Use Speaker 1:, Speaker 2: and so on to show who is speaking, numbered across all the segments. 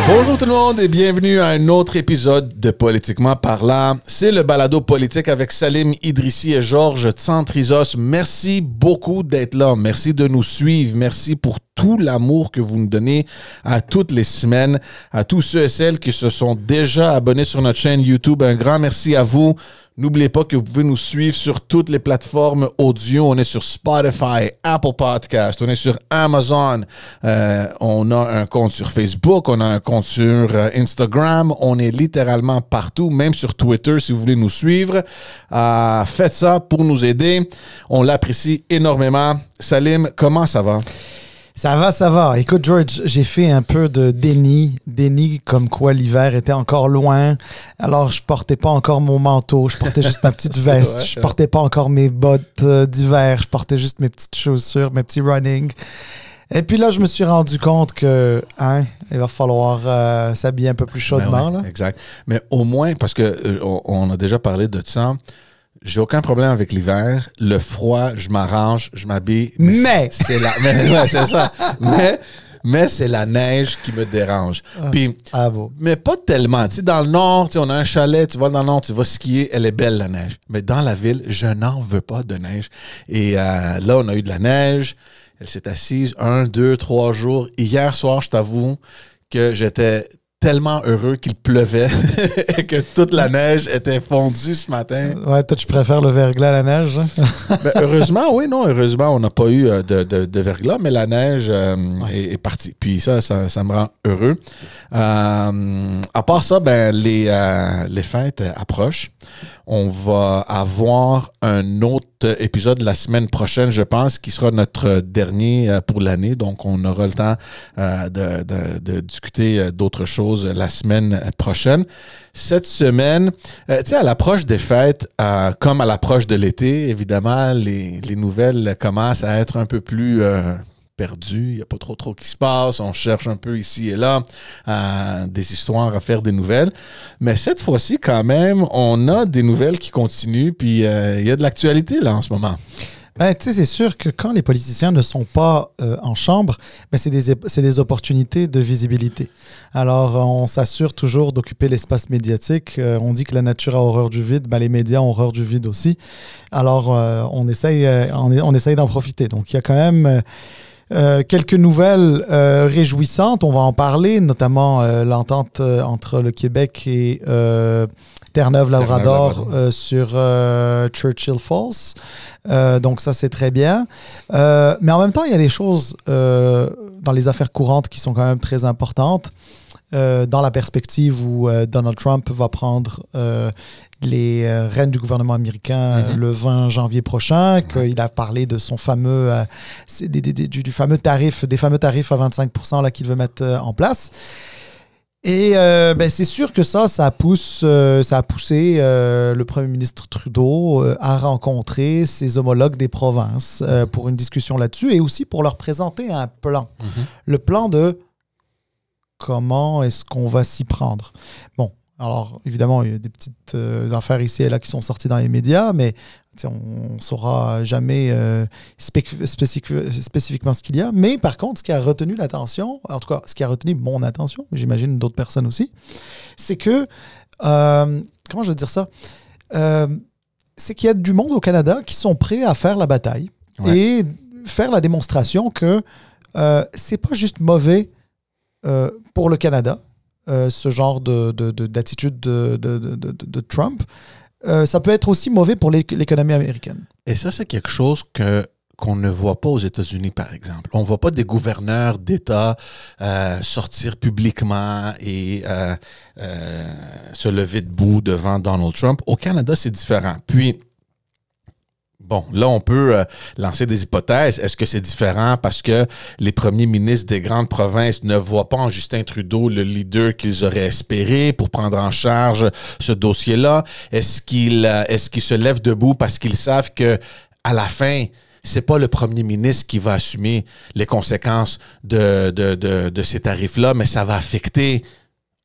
Speaker 1: Bonjour tout le monde et bienvenue à un autre épisode de Politiquement parlant. C'est le balado politique avec Salim Idrissi et Georges Tsantrizos. Merci beaucoup d'être là. Merci de nous suivre. Merci pour tout l'amour que vous nous donnez à toutes les semaines. À tous ceux et celles qui se sont déjà abonnés sur notre chaîne YouTube, un grand merci à vous. N'oubliez pas que vous pouvez nous suivre sur toutes les plateformes audio. On est sur Spotify, Apple Podcast, on est sur Amazon. On a un compte sur Facebook, on a un compte sur Instagram. On est littéralement partout, même sur Twitter si vous voulez nous suivre. Faites ça pour nous aider. On l'apprécie énormément. Salim, comment ça va?
Speaker 2: Ça va, ça va. Écoute, George, j'ai fait un peu de déni comme quoi l'hiver était encore loin. Alors, je portais pas encore mon manteau, je portais juste ma petite veste. Je portais pas encore mes bottes d'hiver, je portais juste mes petites chaussures, mes petits running. Et puis là, je me suis rendu compte que il va falloir s'habiller un peu plus chaudement.
Speaker 1: Ben ouais,
Speaker 2: là.
Speaker 1: Exact. Mais au moins, parce que on a déjà parlé de ça, j'ai aucun problème avec l'hiver. Le froid, je m'arrange, je m'habille.
Speaker 2: Mais
Speaker 1: c'est c'est ça. Mais c'est la neige qui me dérange. Puis,
Speaker 2: bon.
Speaker 1: mais pas tellement. Tu sais, dans le nord, on a un chalet, tu vas dans le nord, tu vas skier, elle est belle la neige. Mais dans la ville, je n'en veux pas de neige. Et là, on a eu de la neige. Elle s'est assise 1, 2, 3 jours. Hier soir, je t'avoue que j'étais tellement heureux qu'il pleuvait et que toute la neige était fondue ce matin.
Speaker 2: Ouais, toi, tu préfères le verglas à la neige? Hein?
Speaker 1: Ben, heureusement, oui, non, heureusement, on n'a pas eu de verglas, mais la neige est partie. Puis ça me rend heureux. À part ça, ben, les fêtes approchent. On va avoir un autre épisode la semaine prochaine, je pense, qui sera notre dernier pour l'année. Donc, on aura le temps de discuter d'autres choses la semaine prochaine. Cette semaine, tu sais, à l'approche des fêtes, comme à l'approche de l'été, évidemment, les nouvelles commencent à être un peu plus perdu, il n'y a pas trop qui se passe, on cherche un peu ici et là des histoires à faire des nouvelles. Mais cette fois-ci, quand même, on a des nouvelles qui continuent, puis il y a de l'actualité là en ce moment.
Speaker 2: Ben, tu sais, c'est sûr que quand les politiciens ne sont pas en chambre, ben c'est des opportunités de visibilité. Alors, on s'assure toujours d'occuper l'espace médiatique. On dit que la nature a horreur du vide, ben les médias ont horreur du vide aussi. Alors, on essaye d'en profiter. Donc, il y a quand même quelques nouvelles réjouissantes. On va en parler, notamment l'entente entre le Québec et Terre-Neuve-Labrador sur Churchill Falls. Donc ça, c'est très bien. Mais en même temps, il y a des choses dans les affaires courantes qui sont quand même très importantes. Dans la perspective où Donald Trump va prendre les rênes du gouvernement américain le 20 janvier prochain, qu'il a parlé de son fameux des fameux tarifs à 25% là, qu'il veut mettre en place. Et ben c'est sûr que ça a poussé le premier ministre Trudeau à rencontrer ses homologues des provinces pour une discussion là-dessus et aussi pour leur présenter un plan. Le plan de comment est-ce qu'on va s'y prendre. Bon, alors évidemment, il y a des petites affaires ici et là qui sont sorties dans les médias, mais on ne saura jamais spécifiquement ce qu'il y a. Mais par contre, ce qui a retenu l'attention, en tout cas, ce qui a retenu mon attention, j'imagine d'autres personnes aussi, c'est que, comment je vais dire ça, c'est qu'il y a du monde au Canada qui sont prêts à faire la bataille et faire la démonstration que c'est pas juste mauvais pour le Canada, ce genre d'attitude de Trump. Ça peut être aussi mauvais pour l'économie américaine.
Speaker 1: Et ça, c'est quelque chose qu'on ne voit pas aux États-Unis, par exemple. On ne voit pas des gouverneurs d'État sortir publiquement et se lever debout devant Donald Trump. Au Canada, c'est différent. Puis, bon, là, on peut lancer des hypothèses. Est-ce que c'est différent parce que les premiers ministres des grandes provinces ne voient pas en Justin Trudeau le leader qu'ils auraient espéré pour prendre en charge ce dossier-là? Est-ce qu'ils se lèvent debout parce qu'ils savent que à la fin, c'est pas le premier ministre qui va assumer les conséquences de ces tarifs-là, mais ça va affecter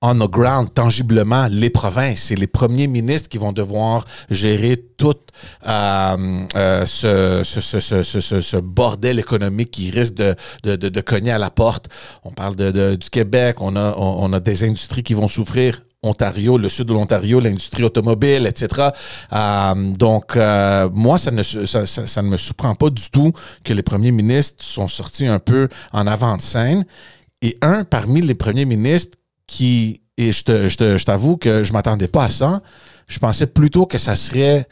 Speaker 1: on the ground, tangiblement, les provinces. C'est les premiers ministres qui vont devoir gérer tout ce bordel économique qui risque de cogner à la porte. On parle du Québec, on a des industries qui vont souffrir. Ontario, le sud de l'Ontario, l'industrie automobile, etc. Donc, moi, ça ne me surprend pas du tout que les premiers ministres sont sortis un peu en avant-de-scène. Et parmi les premiers ministres et je t'avoue que je m'attendais pas à ça, je pensais plutôt que ça serait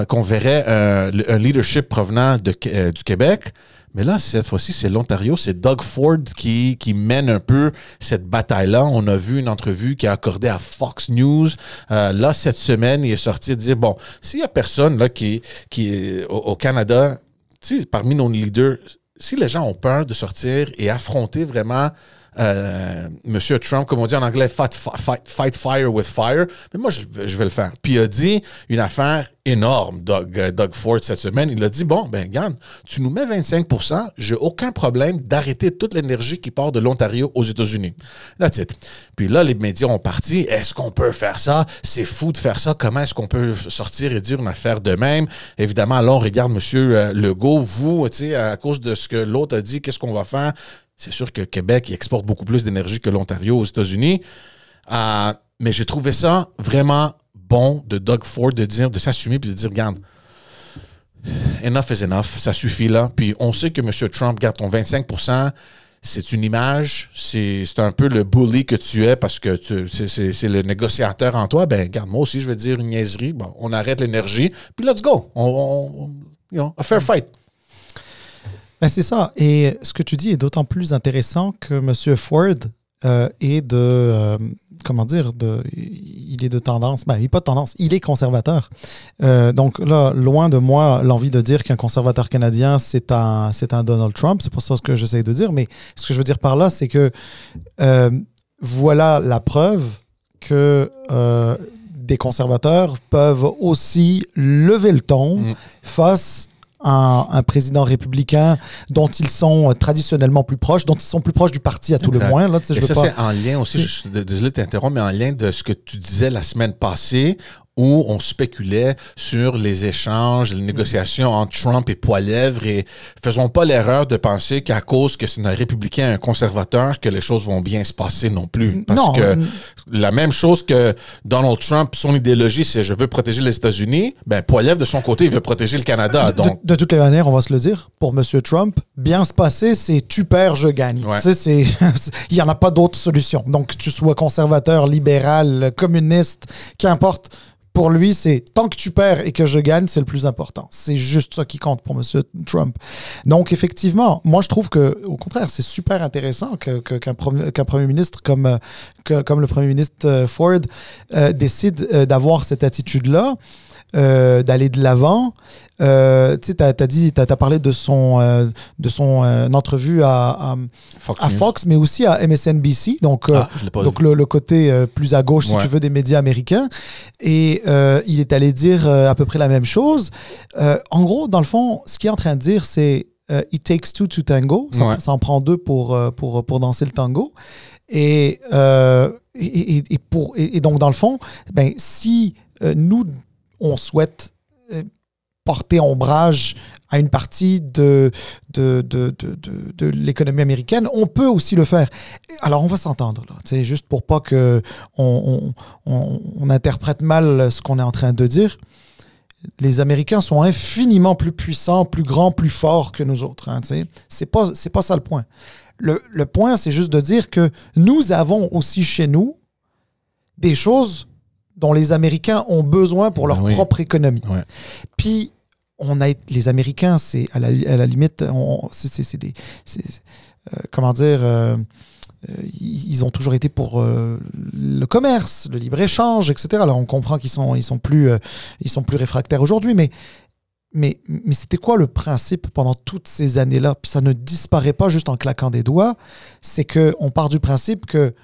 Speaker 1: qu'on verrait un leadership provenant du Québec. Mais là, cette fois-ci, c'est l'Ontario, c'est Doug Ford qui mène un peu cette bataille-là. On a vu une entrevue qu'il a accordée à Fox News. Là, cette semaine, il est sorti de dire, bon, s'il y a personne là qui est au Canada, tu sais, parmi nos leaders, si les gens ont peur de sortir et affronter vraiment Monsieur Trump, comme on dit en anglais, fight fire with fire. Mais moi, je vais le faire. Puis il a dit une affaire énorme, Doug Ford, cette semaine. Il a dit, bon, ben regarde, tu nous mets 25%, j'ai aucun problème d'arrêter toute l'énergie qui part de l'Ontario aux États-Unis. That's it. Puis là, les médias ont parti. Est-ce qu'on peut faire ça? C'est fou de faire ça. Comment est-ce qu'on peut sortir et dire une affaire de même? Évidemment, là, on regarde M. Legault. Vous, tu sais, à cause de ce que l'autre a dit, qu'est-ce qu'on va faire? C'est sûr que Québec il exporte beaucoup plus d'énergie que l'Ontario aux États-Unis. Mais j'ai trouvé ça vraiment bon de Doug Ford de s'assumer puis de dire, regarde, enough is enough, ça suffit là. Puis on sait que M. Trump, garde ton 25%, c'est une image, c'est un peu le bully que tu es parce que c'est le négociateur en toi. Ben, regarde, moi aussi, je vais dire une niaiserie. Bon, on arrête l'énergie, puis let's go. A fair fight.
Speaker 2: Ben c'est ça. Et ce que tu dis est d'autant plus intéressant que M. Ford est il est de tendance, il n'est pas de tendance, il est conservateur. Donc là, loin de moi l'envie de dire qu'un conservateur canadien, c'est un Donald Trump, c'est pas ça ce que j'essaie de dire, mais ce que je veux dire par là, c'est que voilà la preuve que des conservateurs peuvent aussi lever le ton face un président républicain dont ils sont traditionnellement plus proches, dont ils sont plus proches du parti à tout le moins. Là,
Speaker 1: c'est en lien aussi, désolé de t'interrompre, mais en lien de ce que tu disais la semaine passée, où on spéculait sur les échanges, les négociations entre Trump et Poilievre, et faisons pas l'erreur de penser qu'à cause que c'est un républicain et un conservateur que les choses vont bien se passer non plus. Parce que la même chose que Donald Trump, son idéologie, c'est « je veux protéger les États-Unis », ben Poilievre, de son côté, il veut protéger le Canada. Donc...
Speaker 2: De toutes les manières, on va se le dire, pour M. Trump, bien se passer, c'est « tu perds, je gagne ouais. ». Tu sais, il n'y en a pas d'autre solution. Donc, que tu sois conservateur, libéral, communiste, qu'importe. Pour lui, c'est tant que tu perds et que je gagne, c'est le plus important. C'est juste ça qui compte pour M. Trump. Donc, effectivement, moi, je trouve que, au contraire, c'est super intéressant qu'un premier ministre comme le premier ministre Ford décide d'avoir cette attitude-là, d'aller de l'avant. Tu sais, t'as parlé de son entrevue à Fox, mais aussi à MSNBC, donc le côté plus à gauche, si tu veux, des médias américains. Et il est allé dire à peu près la même chose. En gros, dans le fond, ce qu'il est en train de dire, c'est it takes two to tango. Ça en prend deux pour danser le tango. Et donc, dans le fond, ben, si nous, on souhaite porter ombrage à une partie de l'économie américaine, on peut aussi le faire. Alors, on va s'entendre, là, juste pour pas qu'on interprète mal ce qu'on est en train de dire. Les Américains sont infiniment plus puissants, plus grands, plus forts que nous autres. Hein, c'est pas ça le point. Le point, c'est juste de dire que nous avons aussi chez nous des choses dont les Américains ont besoin pour leur propre économie. Ouais. Puis, les Américains, c'est à la limite, comment dire, ils ont toujours été pour le commerce, le libre-échange, etc. Alors, on comprend qu'ils sont plus réfractaires aujourd'hui, mais c'était quoi le principe pendant toutes ces années-là? Puis ça ne disparaît pas juste en claquant des doigts, c'est qu'on part du principe que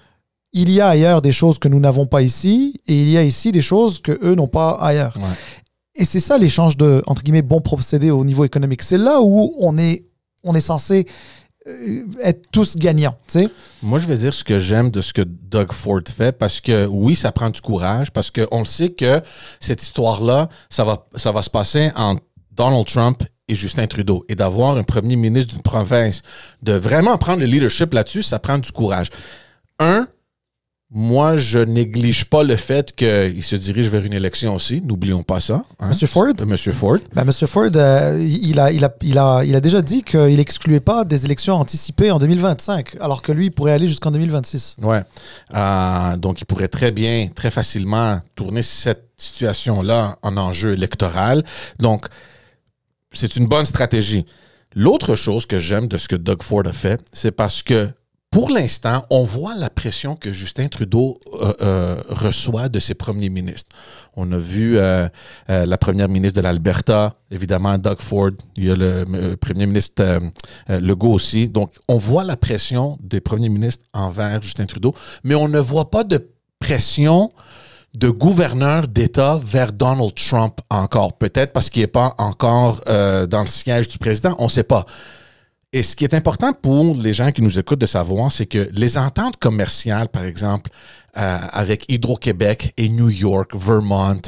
Speaker 2: il y a ailleurs des choses que nous n'avons pas ici, et il y a ici des choses qu'eux n'ont pas ailleurs. Ouais. Et c'est ça l'échange de, entre guillemets, bons procédés au niveau économique. C'est là où on est censé être tous gagnants, tu sais.
Speaker 1: Moi, je vais dire ce que j'aime de ce que Doug Ford fait, parce que oui, ça prend du courage, parce qu'on le sait que cette histoire-là, ça va se passer entre Donald Trump et Justin Trudeau. Et d'avoir un premier ministre d'une province, de vraiment prendre le leadership là-dessus, ça prend du courage. Moi, je néglige pas le fait qu'il se dirige vers une élection aussi. N'oublions pas ça. Hein?
Speaker 2: Monsieur Ford?
Speaker 1: Monsieur Ford.
Speaker 2: Ben, Monsieur Ford, il a déjà dit qu'il n'excluait pas des élections anticipées en 2025, alors que lui, il pourrait aller jusqu'en 2026.
Speaker 1: Ouais. Donc, il pourrait très facilement tourner cette situation-là en enjeu électoral. Donc, c'est une bonne stratégie. L'autre chose que j'aime de ce que Doug Ford a fait, c'est parce que pour l'instant, on voit la pression que Justin Trudeau reçoit de ses premiers ministres. On a vu la première ministre de l'Alberta, évidemment Doug Ford, il y a le premier ministre Legault aussi. Donc, on voit la pression des premiers ministres envers Justin Trudeau, mais on ne voit pas de pression de gouverneur d'État vers Donald Trump encore. Peut-être parce qu'il n'est pas encore dans le siège du président, on ne sait pas. Et ce qui est important pour les gens qui nous écoutent de savoir, c'est que les ententes commerciales, par exemple, avec Hydro-Québec et New York, Vermont,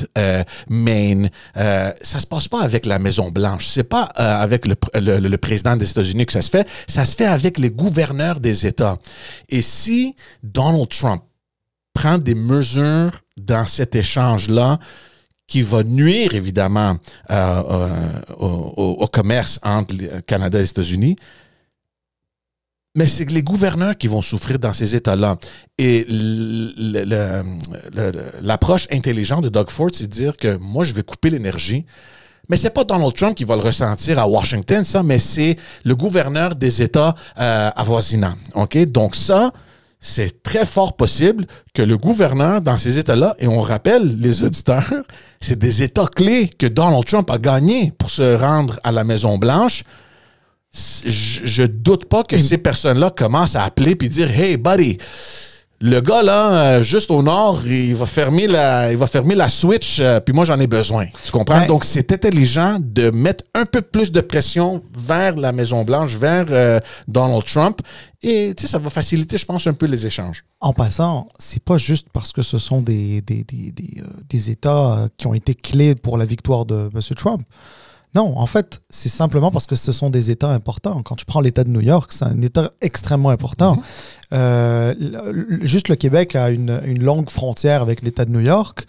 Speaker 1: Maine, ça se passe pas avec la Maison-Blanche. C'est pas avec le président des États-Unis que ça se fait avec les gouverneurs des États. Et si Donald Trump prend des mesures dans cet échange-là, qui va nuire évidemment au commerce entre le Canada et les États-Unis, mais c'est les gouverneurs qui vont souffrir dans ces États-là. Et l'approche intelligente de Doug Ford, c'est de dire que moi, je vais couper l'énergie, mais c'est pas Donald Trump qui va le ressentir à Washington, ça, mais c'est le gouverneur des États avoisinants. OK? Donc ça, c'est très fort possible que le gouverneur dans ces États-là, et on rappelle les auditeurs, c'est des États clés que Donald Trump a gagnés pour se rendre à la Maison-Blanche. Je doute pas que ces personnes-là commencent à appeler puis dire « Hey, buddy, le gars là, juste au nord, il va fermer la switch, puis moi j'en ai besoin. » Tu comprends? Ouais. Donc c'est intelligent de mettre un peu plus de pression vers la Maison-Blanche, vers Donald Trump. Et tu sais, ça va faciliter, je pense, un peu les échanges.
Speaker 2: En passant, c'est pas juste parce que ce sont des États qui ont été clés pour la victoire de M. Trump. Non, en fait, c'est simplement parce que ce sont des États importants. Quand tu prends l'État de New York, c'est un État extrêmement important. Juste le Québec a une longue frontière avec l'État de New York.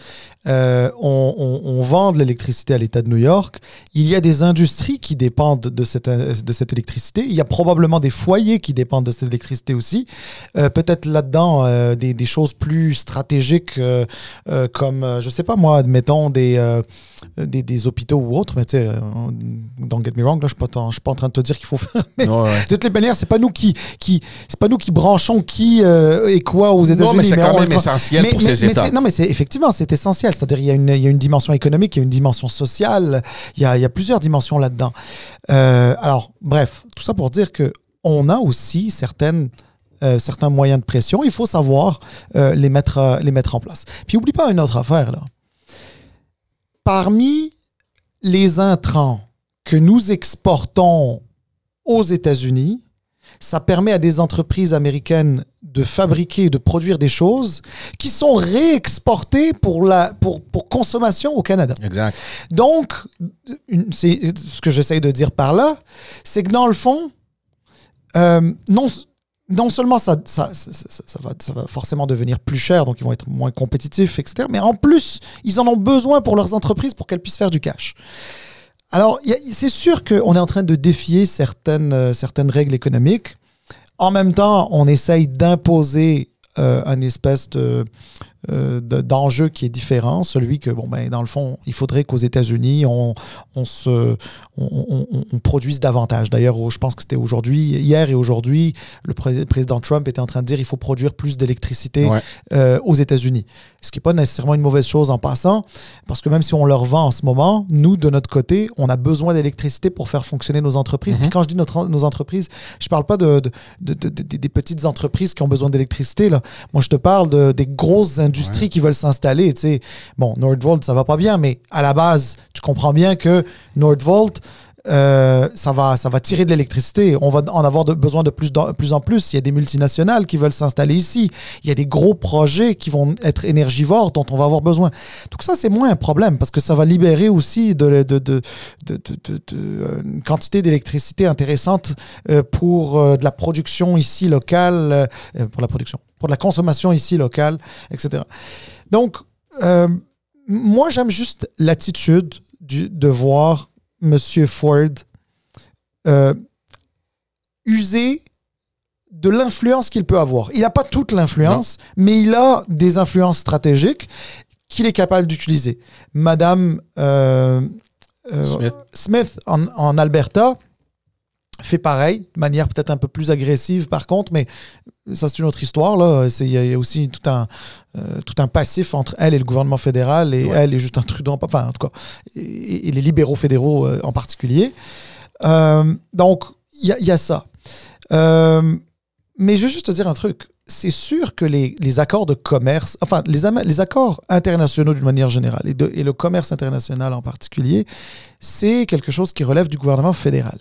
Speaker 2: On vend de l'électricité à l'État de New York. Il y a des industries qui dépendent de cette électricité. Il y a probablement des foyers qui dépendent de cette électricité aussi. Peut-être là-dedans, des choses plus stratégiques comme, je sais pas moi, admettons des hôpitaux ou autres, mais tu sais, don't get me wrong, là, je suis pas en train de te dire qu'il faut faire. Mais de toutes les manières, c'est pas nous qui branchons qui et quoi aux États-Unis.
Speaker 1: Non, mais c'est quand même essentiel pour ces États.
Speaker 2: Non, mais effectivement, c'est essentiel. C'est-à-dire, il y a une dimension économique, il y a une dimension sociale, il y a plusieurs dimensions là-dedans. Alors, bref, tout ça pour dire que on a aussi certains moyens de pression. Il faut savoir les mettre en place. Puis, n'oublie pas une autre affaire, là. Parmi les intrants que nous exportons aux États-Unis, ça permet à des entreprises américaines de fabriquer, de produire des choses qui sont réexportées pour consommation au Canada.
Speaker 1: Exact.
Speaker 2: Donc, c'est ce que j'essaye de dire par là, c'est que dans le fond, non seulement ça va forcément devenir plus cher, donc ils vont être moins compétitifs, etc., mais en plus, ils en ont besoin pour leurs entreprises pour qu'elles puissent faire du cash. Alors, c'est sûr qu'on est en train de défier certaines règles économiques. En même temps, on essaye d'imposer un espèce d'enjeu qui est différent, celui que, dans le fond, il faudrait qu'aux États-Unis, on produise davantage. D'ailleurs, je pense que c'était hier et aujourd'hui, le président Trump était en train de dire qu'il faut produire plus d'électricité aux États-Unis. Ce qui n'est pas nécessairement une mauvaise chose en passant, parce que même si on leur vend en ce moment, nous, de notre côté, on a besoin d'électricité pour faire fonctionner nos entreprises. Puis quand je dis nos entreprises, je ne parle pas des petites entreprises qui ont besoin d'électricité, là. Moi, je te parle des grosses industries qui veulent s'installer. Tu sais. Bon, Nordvolt, ça va pas bien, mais à la base, tu comprends bien que Nordvolt, ça va tirer de l'électricité. On va en avoir besoin de plus en plus. Il y a des multinationales qui veulent s'installer ici. Il y a des gros projets qui vont être énergivores dont on va avoir besoin. Donc ça, c'est moins un problème parce que ça va libérer aussi une quantité d'électricité intéressante pour de la production ici locale, pour de la consommation ici locale, etc. Donc, moi, j'aime juste l'attitude de voir M. Ford user de l'influence qu'il peut avoir. Il n'a pas toute l'influence, mais il a des influences stratégiques qu'il est capable d'utiliser. Madame Smith en Alberta fait pareil, de manière peut-être un peu plus agressive par contre, mais ça c'est une autre histoire. Là. Il y a aussi tout un passif entre elle et le gouvernement fédéral et elle et Justin Trudeau, enfin en tout cas, et les libéraux fédéraux en particulier. Donc, il y a ça. Mais je veux juste te dire un truc. C'est sûr que les accords de commerce, enfin les accords internationaux d'une manière générale et le commerce international en particulier, c'est quelque chose qui relève du gouvernement fédéral.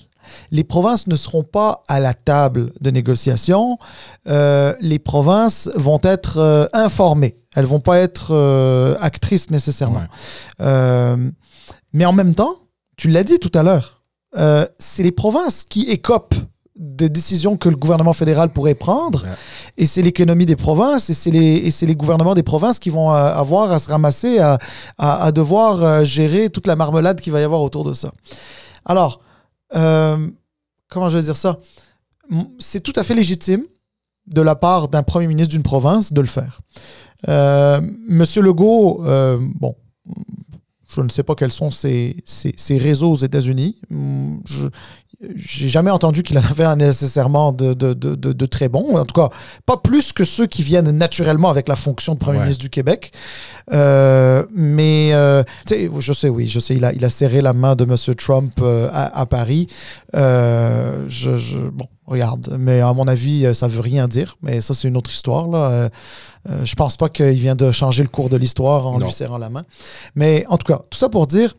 Speaker 2: Les provinces ne seront pas à la table de négociation. Les provinces vont être informées. Elles ne vont pas être actrices nécessairement. Mais en même temps, tu l'as dit tout à l'heure, c'est les provinces qui écopent des décisions que le gouvernement fédéral pourrait prendre, et c'est l'économie des provinces, et c'est les gouvernements des provinces qui vont avoir à se ramasser, à devoir gérer toute la marmelade qu'il va y avoir autour de ça. Alors, comment je vais dire ça? C'est tout à fait légitime de la part d'un premier ministre d'une province de le faire. Monsieur Legault, bon, je ne sais pas quels sont ses réseaux aux États-Unis. J'ai jamais entendu qu'il en avait nécessairement de très bons. En tout cas, pas plus que ceux qui viennent naturellement avec la fonction de premier ministre du Québec. Mais je sais, il a serré la main de M. Trump à Paris. Bon, regarde, mais à mon avis, ça veut rien dire. Mais ça, c'est une autre histoire, là. Je pense pas qu'il vient de changer le cours de l'histoire en lui serrant la main. Mais en tout cas, tout ça pour dire,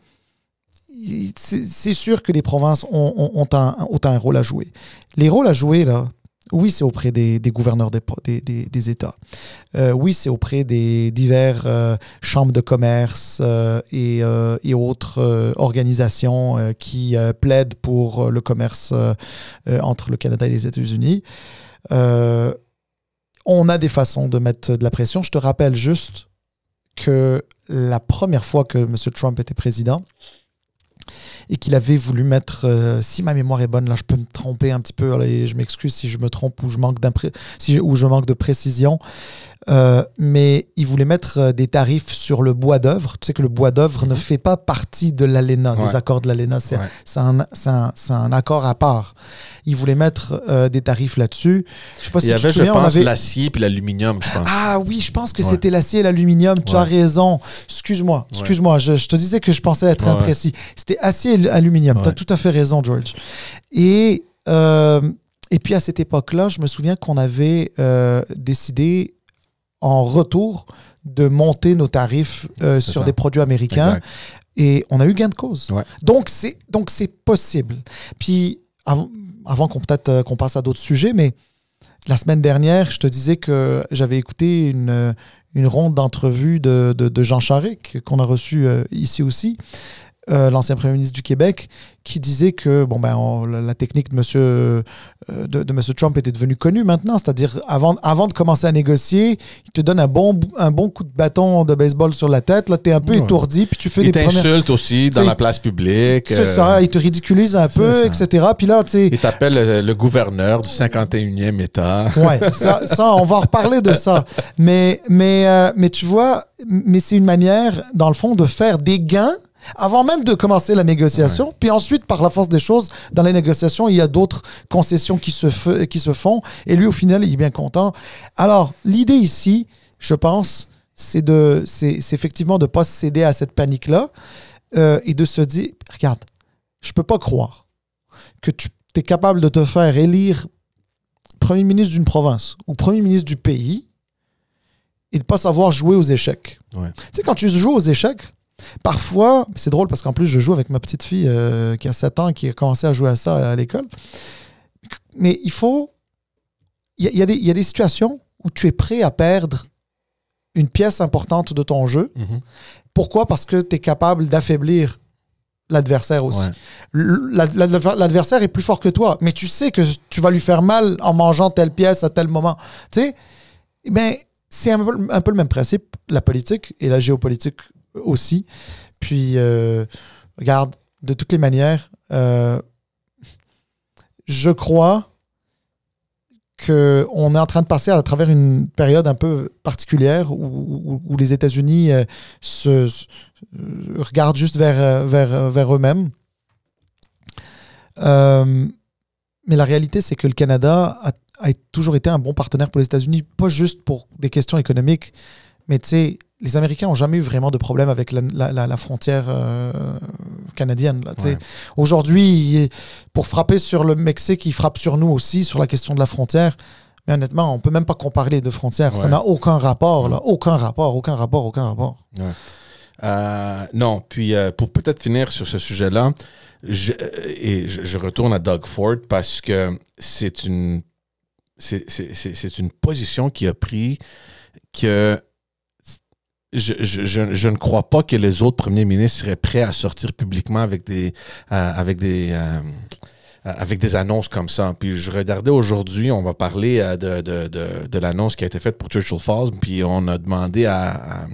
Speaker 2: c'est sûr que les provinces ont un rôle à jouer. Les rôles à jouer, là, oui, c'est auprès des gouverneurs des États. Oui, c'est auprès des divers chambres de commerce et autres organisations qui plaident pour le commerce entre le Canada et les États-Unis. On a des façons de mettre de la pression. Je te rappelle juste que la première fois que M. Trump était président, et qu'il avait voulu mettre, si ma mémoire est bonne, là je peux me tromper un petit peu, là, et je m'excuse si je me trompe ou je manque de précision, mais il voulait mettre des tarifs sur le bois d'œuvre. Tu sais que le bois d'œuvre ne fait pas partie de l'ALENA, des accords de l'ALENA, c'est un accord à part. Il voulait mettre des tarifs là-dessus. Je sais pas si tu te souviens,
Speaker 1: je pense, l'acier puis l'aluminium, je pense.
Speaker 2: Ah oui, je pense que c'était l'acier et l'aluminium. Tu as raison. Excuse-moi. Je te disais que je pensais être imprécis. C'était acier et aluminium. Tu as tout à fait raison, George. Et puis à cette époque-là, je me souviens qu'on avait décidé en retour de monter nos tarifs sur des produits américains. Exact. Et on a eu gain de cause. Donc c'est possible. Puis avant qu'on passe à d'autres sujets, mais la semaine dernière, je te disais que j'avais écouté une ronde d'entrevues de Jean Charest, qu'on a reçu ici aussi, l'ancien premier ministre du Québec, qui disait que la technique de M. Trump était devenue connue maintenant, c'est-à-dire avant de commencer à négocier, il te donne un bon coup de bâton de baseball sur la tête, là tu es un peu étourdi, puis tu fais
Speaker 1: des premières... Il t'insulte aussi dans la place publique.
Speaker 2: C'est ça, il te ridiculise un peu, etc. Puis là, tu sais...
Speaker 1: Il t'appelle le gouverneur du 51e État.
Speaker 2: Ouais, ça, on va en reparler de ça. Mais tu vois, c'est une manière, dans le fond, de faire des gains avant même de commencer la négociation. Puis ensuite, par la force des choses, dans les négociations, il y a d'autres concessions qui se font. Et lui, au final, il est bien content. Alors, l'idée ici, je pense, c'est effectivement de ne pas céder à cette panique-là et de se dire, regarde, je ne peux pas croire que tu es capable de te faire élire premier ministre d'une province ou premier ministre du pays et de ne pas savoir jouer aux échecs. Tu sais, quand tu joues aux échecs, Parfois, c'est drôle parce qu'en plus, je joue avec ma petite fille qui a 7 ans, qui a commencé à jouer à ça à l'école. Mais il y a des situations où tu es prêt à perdre une pièce importante de ton jeu. Pourquoi? Parce que tu es capable d'affaiblir l'adversaire aussi. L'adversaire est plus fort que toi, mais tu sais que tu vas lui faire mal en mangeant telle pièce à tel moment. Tu sais, ben, c'est un peu le même principe, la politique et la géopolitique aussi. Puis, regarde, de toutes les manières, je crois qu'on est en train de passer à travers une période un peu particulière où les États-Unis se regardent juste vers eux-mêmes. Mais la réalité, c'est que le Canada a toujours été un bon partenaire pour les États-Unis, pas juste pour des questions économiques, mais tu sais, les Américains n'ont jamais eu vraiment de problème avec la frontière canadienne. Là, aujourd'hui, pour frapper sur le Mexique, ils frappent sur nous aussi, sur la question de la frontière. Mais honnêtement, on ne peut même pas comparer les deux frontières. Ça n'a aucun rapport. Là. Aucun rapport.
Speaker 1: Non, puis pour peut-être finir sur ce sujet-là, je retourne à Doug Ford parce que c'est une position qu'il a prise que je ne crois pas que les autres premiers ministres seraient prêts à sortir publiquement avec des annonces comme ça. Puis je regardais aujourd'hui, on va parler de l'annonce qui a été faite pour Churchill Falls, puis on a demandé à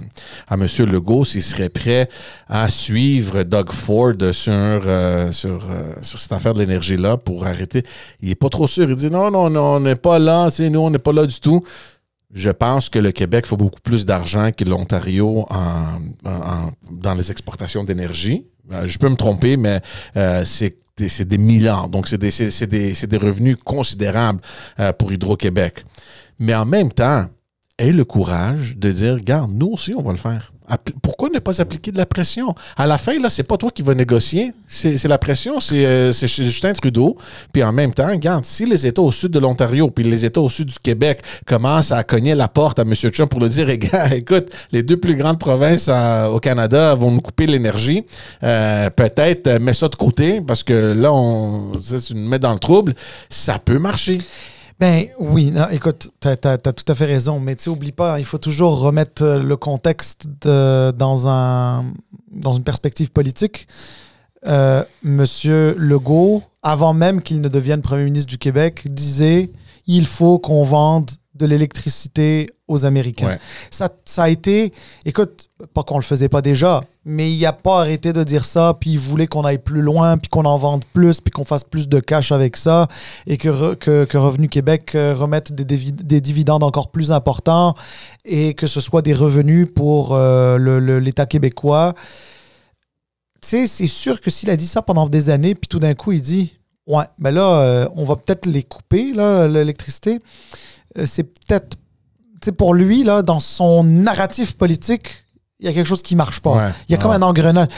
Speaker 1: M. Legault s'il serait prêt à suivre Doug Ford sur cette affaire de l'énergie-là pour arrêter. Il n'est pas trop sûr. Il dit non, on n'est pas là, nous, on n'est pas là du tout. Je pense que le Québec fait beaucoup plus d'argent que l'Ontario dans les exportations d'énergie. Je peux me tromper, mais c'est des milliards. Donc, c'est des revenus considérables pour Hydro-Québec. Mais en même temps, aie le courage de dire, regarde, nous aussi, on va le faire. Pourquoi ne pas appliquer de la pression? À la fin, là, c'est pas toi qui vas négocier. C'est la pression, c'est Justin Trudeau. Puis en même temps, regarde, si les États au sud de l'Ontario puis les États au sud du Québec commencent à cogner la porte à M. Trump pour lui dire, écoute, les deux plus grandes provinces au Canada vont nous couper l'énergie, peut-être mets ça de côté parce que là, tu nous mets dans le trouble. Ça peut marcher.
Speaker 2: Ben oui, non, écoute, t'as tout à fait raison, mais tu sais, oublie pas, il faut toujours remettre le contexte dans une perspective politique. Monsieur Legault, avant même qu'il ne devienne premier ministre du Québec, disait « il faut qu'on vende de l'électricité aux Américains. Ouais. Ça a été, écoute, pas qu'on le faisait pas déjà, mais il n'a pas arrêté de dire ça, puis il voulait qu'on aille plus loin, puis qu'on en vende plus, puis qu'on fasse plus de cash avec ça, et que Revenu Québec remette des dividendes encore plus importants, et que ce soit des revenus pour l'État québécois. Tu sais, c'est sûr que s'il a dit ça pendant des années, puis tout d'un coup, il dit « ouais, ben là, on va peut-être les couper, là, l'électricité », c'est peut-être, pour lui, là, dans son narratif politique, il y a quelque chose qui ne marche pas. Ouais, il y a comme un engrenage.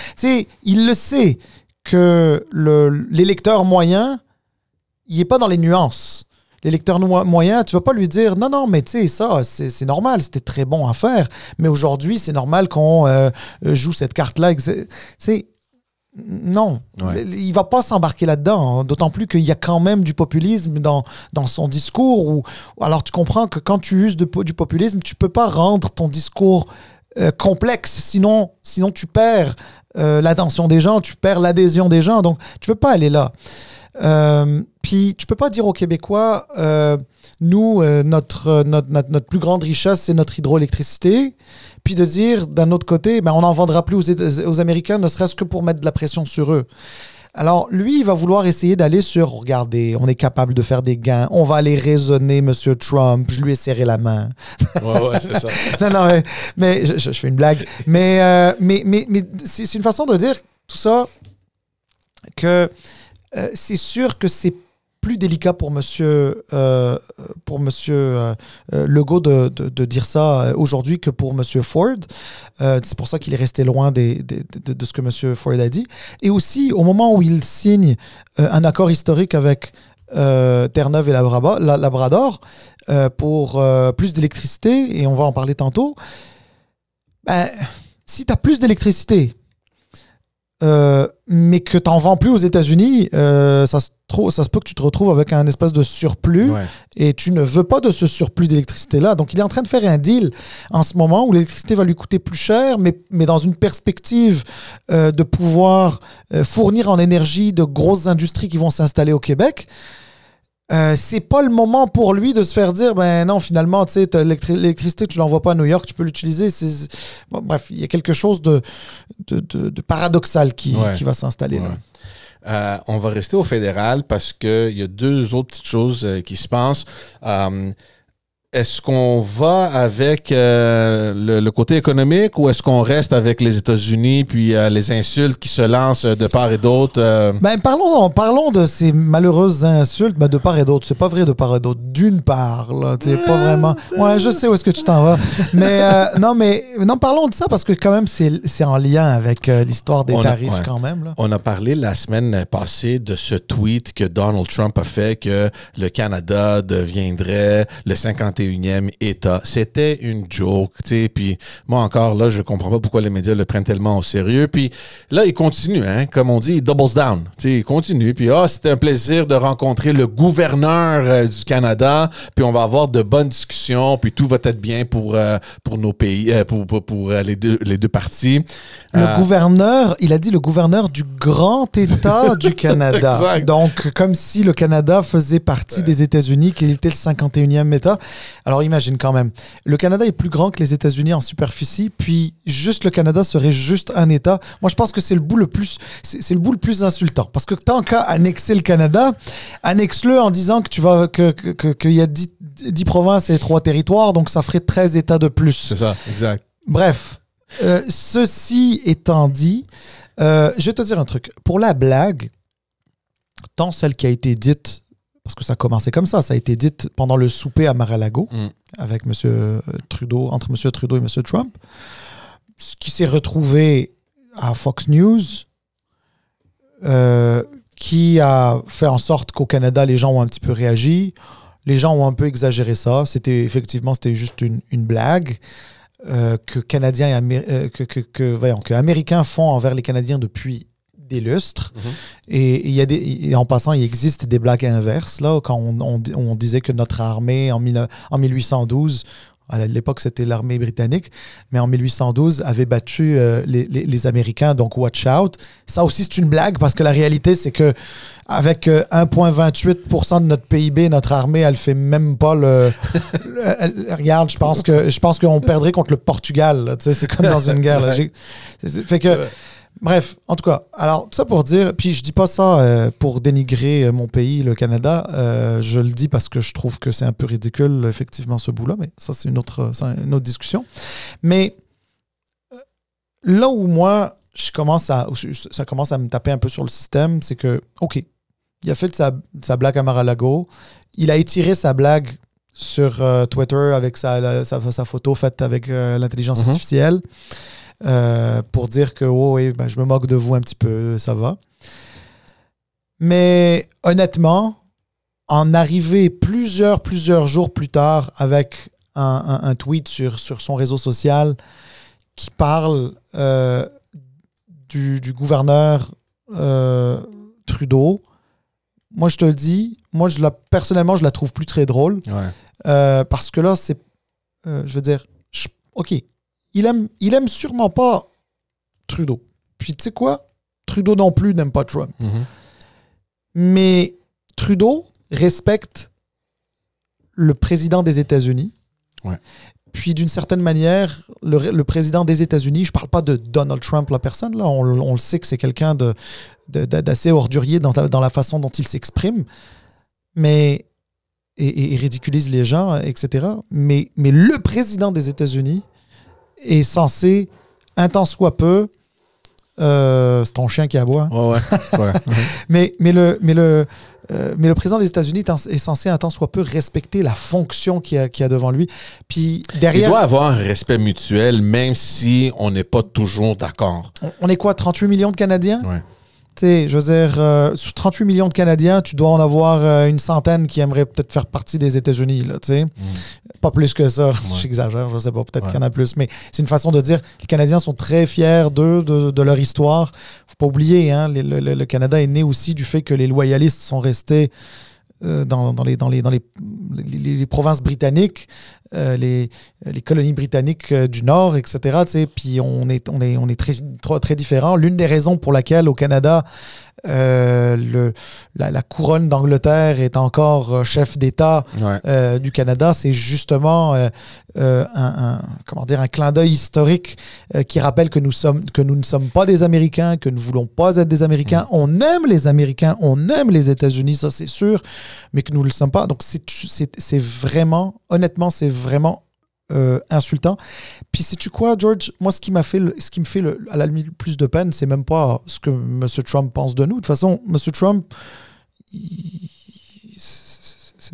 Speaker 2: Il le sait que l'électeur moyen, il n'est pas dans les nuances. L'électeur moyen, tu ne vas pas lui dire « Non, mais tu sais, ça, c'est normal, c'était très bon à faire, mais aujourd'hui, c'est normal qu'on joue cette carte-là. » Non, il ne va pas s'embarquer là-dedans, hein. D'autant plus qu'il y a quand même du populisme dans son discours. Alors tu comprends que quand tu uses du populisme, tu ne peux pas rendre ton discours complexe, sinon tu perds l'attention des gens, tu perds l'adhésion des gens, donc tu ne veux pas aller là. Puis tu ne peux pas dire aux Québécois, nous, notre plus grande richesse, c'est notre hydroélectricité, puis de dire, d'un autre côté, ben, on n'en vendra plus aux Américains, ne serait-ce que pour mettre de la pression sur eux. Alors, lui, il va vouloir essayer d'aller sur, regardez, on est capable de faire des gains, on va aller raisonner M. Trump, je lui ai serré la main.
Speaker 1: Ouais, c'est ça.
Speaker 2: non, mais je fais une blague. Mais c'est une façon de dire tout ça que c'est sûr que c'est plus délicat pour monsieur Legault de dire ça aujourd'hui que pour monsieur Ford. C'est pour ça qu'il est resté loin de ce que monsieur Ford a dit. Et aussi, au moment où il signe un accord historique avec Terre-Neuve et Labrador pour plus d'électricité, et on va en parler tantôt, ben, si tu as plus d'électricité, mais que tu n'en vends plus aux États-Unis, ça se peut que tu te retrouves avec un espèce de surplus et tu ne veux pas de ce surplus d'électricité-là. Donc, il est en train de faire un deal en ce moment où l'électricité va lui coûter plus cher, mais dans une perspective de pouvoir fournir en énergie de grosses industries qui vont s'installer au Québec. C'est pas le moment pour lui de se faire dire ben non, finalement, tu sais, l'électricité, tu l'envoies pas à New York, tu peux l'utiliser. Bon, bref, il y a quelque chose de paradoxal qui va s'installer là.
Speaker 1: On va rester au fédéral parce qu'il y a deux autres petites choses qui se passent. Est-ce qu'on va avec le côté économique ou est-ce qu'on reste avec les États-Unis puis les insultes qui se lancent de part et d'autre?
Speaker 2: Ben, parlons de ces malheureuses insultes de part et d'autre. C'est pas vrai de part et d'autre. D'une part, là, pas vraiment. Ouais, je sais où est-ce que tu t'en vas. Non, parlons de ça parce que quand même, c'est en lien avec l'histoire des tarifs quand même. Là.
Speaker 1: On a parlé la semaine passée de ce tweet que Donald Trump a fait que le Canada deviendrait le 51e État. C'était une joke, tu sais, puis moi encore, là, je comprends pas pourquoi les médias le prennent tellement au sérieux, puis là, il continue, hein, comme on dit, il doubles down, tu sais, il continue, puis c'était un plaisir de rencontrer le gouverneur du Canada, puis on va avoir de bonnes discussions, puis tout va être bien pour nos pays, pour les deux parties.
Speaker 2: Le gouverneur, il a dit le gouverneur du grand État du Canada.
Speaker 1: Exact.
Speaker 2: Donc, comme si le Canada faisait partie des États-Unis, qu'il était le 51e État. Alors imagine quand même, le Canada est plus grand que les États-Unis en superficie, puis juste le Canada serait juste un État. Moi, je pense que c'est le bout le plus insultant, parce que tant qu'à annexer le Canada, annexe-le en disant que qu'il y a 10 provinces et 3 territoires, donc ça ferait 13 États de plus.
Speaker 1: C'est ça, exact.
Speaker 2: Bref, ceci étant dit, je vais te dire un truc. Pour la blague, tant celle qui a été dite, parce que ça a commencé comme ça a été dit pendant le souper à Mar-a-Lago avec M. Trudeau, entre M. Trudeau et M. Trump, ce qui s'est retrouvé à Fox News, qui a fait en sorte qu'au Canada, les gens ont un petit peu réagi. Les gens ont un peu exagéré ça. C'était juste une blague que Canadiens que Américains font envers les Canadiens depuis des lustres. Et en passant, il existe des blagues inverses. Là, quand on disait que notre armée, en 1812, à l'époque, c'était l'armée britannique, mais en 1812, avait battu les Américains, donc watch out. Ça aussi, c'est une blague, parce que la réalité, c'est que avec 1,28% de notre PIB, notre armée, elle fait même pas regarde, je pense qu'on perdrait contre le Portugal. Là, c'est comme dans une guerre. Là. Fait que... Bref, en tout cas, alors ça pour dire, puis je dis pas ça pour dénigrer mon pays, le Canada, je le dis parce que je trouve que c'est un peu ridicule, effectivement, ce bout-là, mais ça, c'est une autre discussion. Mais là où moi, ça commence à me taper un peu sur le système, c'est que, OK, il a fait sa blague à Mar-a-Lago, il a étiré sa blague sur Twitter avec sa photo faite avec l'intelligence artificielle. Pour dire que je me moque de vous un petit peu, ça va. Mais honnêtement, en arriver plusieurs jours plus tard avec un tweet sur son réseau social qui parle du gouverneur Trudeau, moi je te le dis, personnellement je la trouve plus très drôle. Parce que là, je veux dire, OK. Il aime sûrement pas Trudeau. Puis tu sais quoi? Trudeau non plus n'aime pas Trump. Mais Trudeau respecte le président des États-Unis. Puis d'une certaine manière, le président des États-Unis, je parle pas de Donald Trump, la personne, là, on le sait que c'est quelqu'un d'assez ordurier dans la façon dont il s'exprime, mais et ridiculise les gens, etc. Mais le président des États-Unis est censé, un tant soit peu, c'est ton chien qui aboie. mais le président des États-Unis est censé, un tant soit peu, respecter la fonction qu'il y a devant lui. Puis derrière,
Speaker 1: il doit avoir un respect mutuel, même si on n'est pas toujours d'accord.
Speaker 2: On est quoi, 38 millions de Canadiens? sais, je veux dire, sur 38 millions de Canadiens, tu dois en avoir une centaine qui aimeraient peut-être faire partie des États-Unis, là, tu sais. Pas plus que ça, j'exagère, je sais pas, peut-être qu'il y en a plus, mais c'est une façon de dire, les Canadiens sont très fiers de leur histoire. Faut pas oublier, hein, le Canada est né aussi du fait que les loyalistes sont restés dans les provinces britanniques, les colonies britanniques du Nord, etc. Puis on est très différents. L'une des raisons pour laquelle au Canada, la couronne d'Angleterre est encore chef d'État du Canada, c'est justement un clin d'œil historique qui rappelle que nous ne sommes pas des Américains, que nous ne voulons pas être des Américains. On aime les Américains, on aime les États-Unis, ça c'est sûr, mais que nous ne le sommes pas. Donc c'est vraiment, honnêtement, c'est vraiment insultant. Puis sais-tu quoi, George? Moi, ce qui me fait à la limite le plus de peine, c'est même pas ce que M. Trump pense de nous. De toute façon, M. Trump,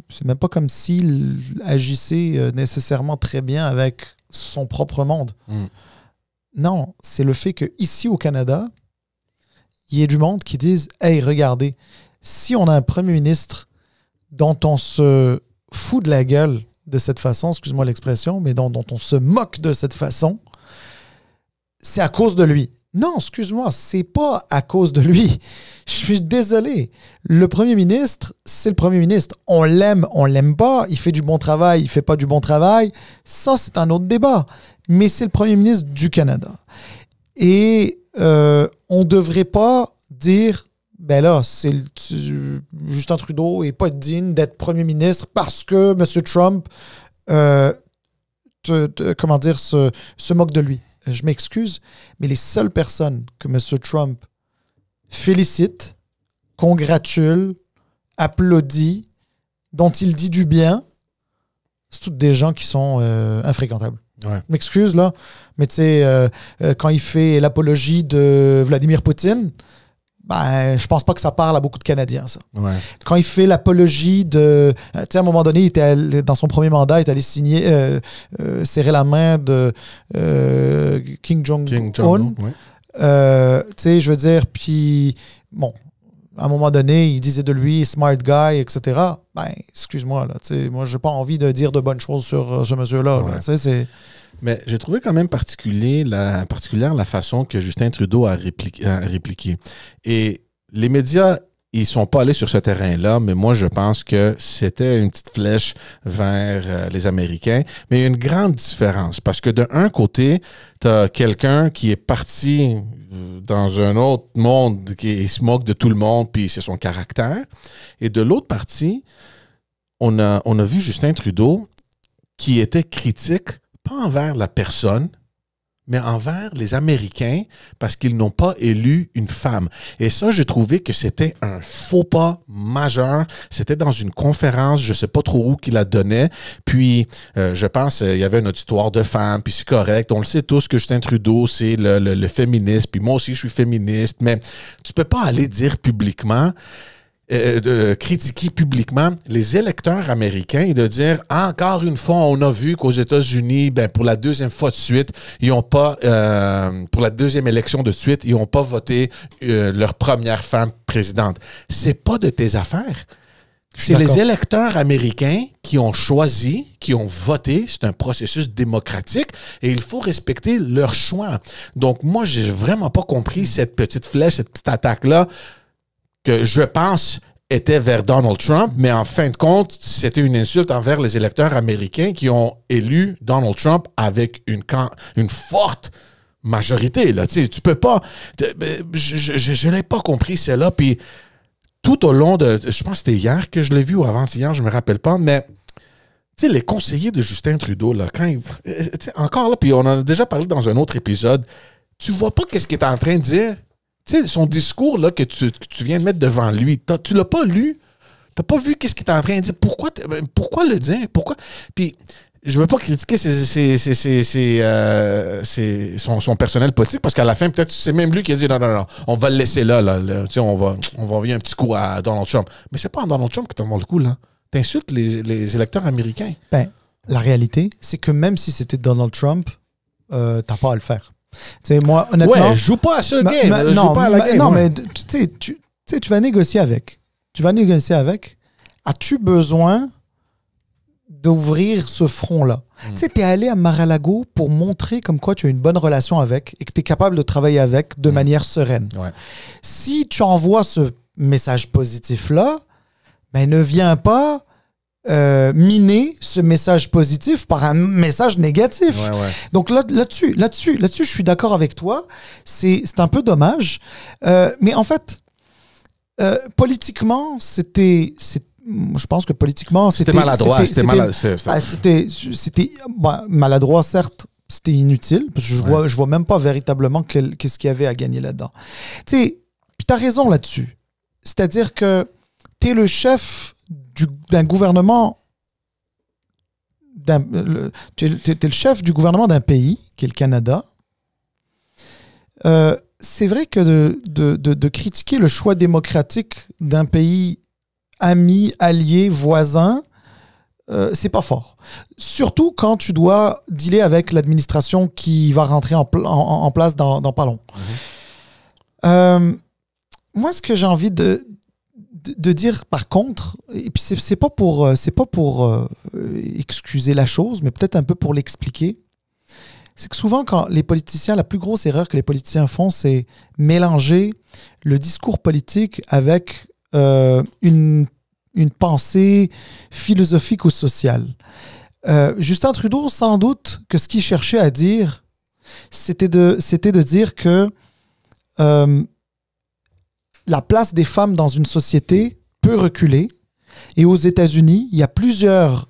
Speaker 2: c'est même pas comme s'il agissait nécessairement très bien avec son propre monde. Non, c'est le fait qu'ici au Canada, il y ait du monde qui dise « Hey, regardez, si on a un premier ministre dont on se fout de la gueule de cette façon, excuse-moi l'expression, mais dont on se moque de cette façon, c'est à cause de lui. » Non, excuse-moi, c'est pas à cause de lui. Je suis désolé. Le premier ministre, c'est le premier ministre. On l'aime pas, il fait du bon travail, il fait pas du bon travail. Ça, c'est un autre débat. Mais c'est le premier ministre du Canada. Et on devrait pas dire ben là, Justin Trudeau n'est pas digne d'être premier ministre parce que M. Trump se moque de lui. Je m'excuse, mais les seules personnes que M. Trump félicite, congratule, applaudit, dont il dit du bien, c'est toutes des gens qui sont infréquentables.
Speaker 1: Ouais.
Speaker 2: Je m'excuse, là, mais tu sais, quand il fait l'apologie de Vladimir Poutine, ben, je pense pas que ça parle à beaucoup de Canadiens, ça.
Speaker 1: Ouais.
Speaker 2: Quand il fait l'apologie de... Tu sais, à un moment donné, il était allé, dans son premier mandat, il est allé serrer la main de Kim Jong-un.
Speaker 1: Ouais.
Speaker 2: Tu sais, je veux dire, puis, bon, à un moment donné, il disait de lui « smart guy », etc. Ben, excuse-moi, là, tu sais, moi, j'ai pas envie de dire de bonnes choses sur ce monsieur-là.
Speaker 1: Ouais.
Speaker 2: Tu sais, c'est...
Speaker 1: Mais j'ai trouvé quand même particulière la façon que Justin Trudeau a répliqué. Et les médias, ils sont pas allés sur ce terrain-là, mais moi, je pense que c'était une petite flèche vers les Américains. Mais il y a une grande différence, parce que d'un côté, tu as quelqu'un qui est parti dans un autre monde, qui se moque de tout le monde, puis c'est son caractère. Et de l'autre partie, on a vu Justin Trudeau qui était critique pas envers la personne, mais envers les Américains parce qu'ils n'ont pas élu une femme. Et ça, j'ai trouvé que c'était un faux pas majeur. C'était dans une conférence, je ne sais pas trop où qu'il la donnait. Puis, je pense il y avait un auditoire de femmes, puis c'est correct. On le sait tous que Justin Trudeau, c'est le féministe. Puis moi aussi, je suis féministe. Mais tu ne peux pas aller dire publiquement... critiquer publiquement les électeurs américains et de dire encore une fois, on a vu qu'aux États-Unis, ben, pour la deuxième fois de suite, ils n'ont pas, pour la deuxième élection de suite, ils n'ont pas voté leur première femme présidente. C'est pas de tes affaires. C'est les électeurs américains qui ont choisi, qui ont voté. C'est un processus démocratique et il faut respecter leur choix. Donc, moi, j'ai vraiment pas compris cette petite flèche, cette petite attaque-là que je pense était vers Donald Trump, mais en fin de compte, c'était une insulte envers les électeurs américains qui ont élu Donald Trump avec une forte majorité. Là. Tu peux pas... Je n'ai pas compris celle-là. Puis tout au long de... Je pense que c'était hier que je l'ai vu ou avant-hier, je me rappelle pas, mais... Tu sais, les conseillers de Justin Trudeau, là, quand encore là, puis on en a déjà parlé dans un autre épisode, tu vois pas qu'est-ce qu'il est en train de dire. Tu sais, son discours là, que tu viens de mettre devant lui, tu l'as pas lu. Tu n'as pas vu qu'est-ce qu'il est en train de dire. Pourquoi le dire? Pourquoi? Puis, je veux pas critiquer son personnel politique, parce qu'à la fin, peut-être c'est même lui qui a dit non, on va le laisser là. Tu sais, on va envoyer un petit coup à Donald Trump. Mais c'est pas à Donald Trump que tu envoies le coup, là. Tu insultes les électeurs américains.
Speaker 2: Ben, la réalité, c'est que même si c'était Donald Trump, t'as pas à le faire. sais, moi, honnêtement...
Speaker 1: Ouais, joue pas à ce game.
Speaker 2: Non,
Speaker 1: joue pas à la game.
Speaker 2: non,
Speaker 1: ouais.
Speaker 2: mais tu sais, tu vas négocier avec. Tu vas négocier avec. As-tu besoin d'ouvrir ce front-là? Tu sais, tu es allé à Mar-a-Lago pour montrer comme quoi tu as une bonne relation avec et que tu es capable de travailler avec de manière sereine.
Speaker 1: Ouais.
Speaker 2: Si tu envoies ce message positif-là, ben ne viens pas miner ce message positif par un message négatif.
Speaker 1: Ouais, ouais.
Speaker 2: Donc là-dessus, je suis d'accord avec toi. C'est un peu dommage. Mais en fait, politiquement, je pense que politiquement,
Speaker 1: C'était maladroit.
Speaker 2: C'était maladroit, certes. C'était inutile, parce que je vois même pas véritablement qu'est-ce qu'il y avait à gagner là-dedans. Tu sais, puis t'as raison là-dessus. C'est-à-dire que t'es le chef d'un gouvernement, t'es le chef du gouvernement d'un pays, qui est le Canada. C'est vrai que de critiquer le choix démocratique d'un pays ami, allié, voisin, c'est pas fort. Surtout quand tu dois dealer avec l'administration qui va rentrer en place dans pas long. Moi, ce que j'ai envie de dire par contre, et puis c'est pas pour excuser la chose, mais peut-être un peu pour l'expliquer, c'est que souvent quand les politiciens, la plus grosse erreur que les politiciens font, c'est mélanger le discours politique avec une pensée philosophique ou sociale. Justin Trudeau, sans doute que ce qu'il cherchait à dire, c'était de dire que la place des femmes dans une société peut reculer. Et aux États-Unis, il y a plusieurs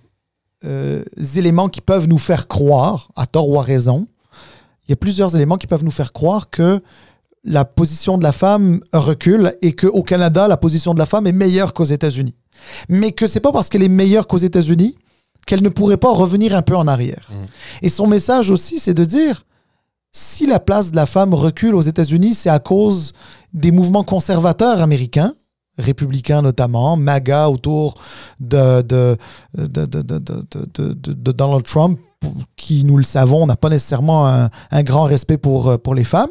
Speaker 2: éléments qui peuvent nous faire croire, à tort ou à raison, il y a plusieurs éléments qui peuvent nous faire croire que la position de la femme recule et qu'au Canada, la position de la femme est meilleure qu'aux États-Unis. Mais que c'est pas parce qu'elle est meilleure qu'aux États-Unis qu'elle ne pourrait pas revenir un peu en arrière. Et son message aussi, c'est de dire, si la place de la femme recule aux États-Unis, c'est à cause des mouvements conservateurs américains, républicains notamment, MAGA autour de Donald Trump, qui, nous le savons, n'a pas nécessairement un grand respect pour les femmes.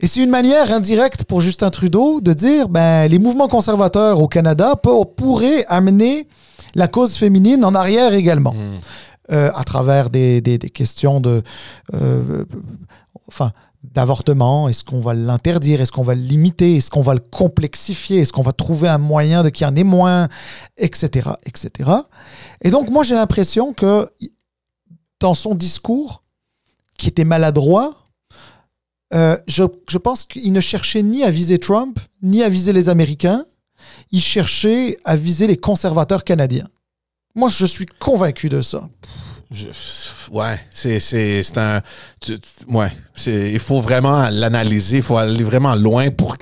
Speaker 2: Et c'est une manière indirecte pour Justin Trudeau de dire les mouvements conservateurs au Canada pourraient amener la cause féminine en arrière également. À travers des questions d'avortement. Est-ce qu'on va l'interdire? Est-ce qu'on va le limiter? Est-ce qu'on va le complexifier? Est-ce qu'on va trouver un moyen de qu'il y en ait moins? Etc., etc. Et donc, moi, j'ai l'impression que dans son discours, qui était maladroit, je pense qu'il ne cherchait ni à viser Trump, ni à viser les Américains. Il cherchait à viser les conservateurs canadiens. Moi, je suis convaincu de ça.
Speaker 1: Il faut vraiment l'analyser, il faut aller vraiment loin pour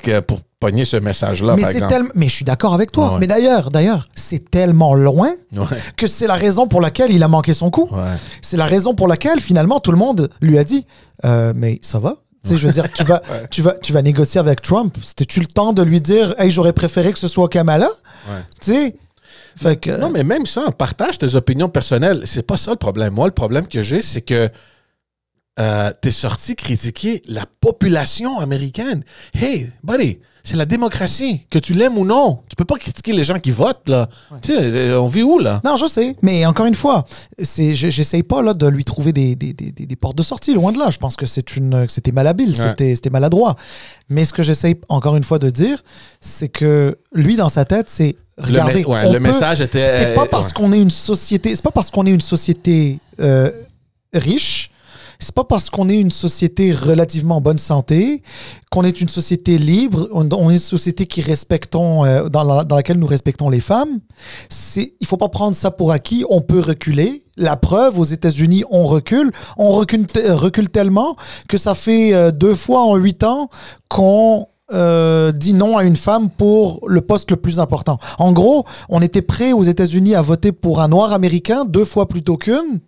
Speaker 1: pogner ce message-là, par exemple.
Speaker 2: Mais je suis d'accord avec toi. Ouais. Mais d'ailleurs, c'est tellement loin que c'est la raison pour laquelle il a manqué son coup.
Speaker 1: Ouais.
Speaker 2: C'est la raison pour laquelle, finalement, tout le monde lui a dit mais ça va? Tu sais, je veux dire, tu vas négocier avec Trump. C'était-tu le temps de lui dire hey, j'aurais préféré que ce soit Kamala? Tu sais?
Speaker 1: Non, mais même ça, partage tes opinions personnelles. C'est pas ça le problème. Moi, le problème que j'ai, c'est que t'es sorti critiquer la population américaine. Hey, buddy, c'est la démocratie, que tu l'aimes ou non. Tu peux pas critiquer les gens qui votent, là. Ouais. Tu sais, on vit où, là?
Speaker 2: Non, je sais. Mais encore une fois, j'essaye pas là, de lui trouver des portes de sortie, loin de là. Je pense que c'était malhabile, c'était maladroit. Mais ce que j'essaye encore une fois de dire, c'est que lui, dans sa tête, c'est regardez,
Speaker 1: le message était...
Speaker 2: C'est pas parce qu'on est une société... C'est pas parce qu'on est une société riche, c'est pas parce qu'on est une société relativement en bonne santé, qu'on est une société libre, on est une société qui respectons, dans laquelle nous respectons les femmes. Il faut pas prendre ça pour acquis, on peut reculer. La preuve, aux États-Unis, on recule tellement que ça fait 2 fois en 8 ans qu'on dit non à une femme pour le poste le plus important. En gros, on était prêt aux États-Unis à voter pour un noir américain 2 fois plutôt qu'une.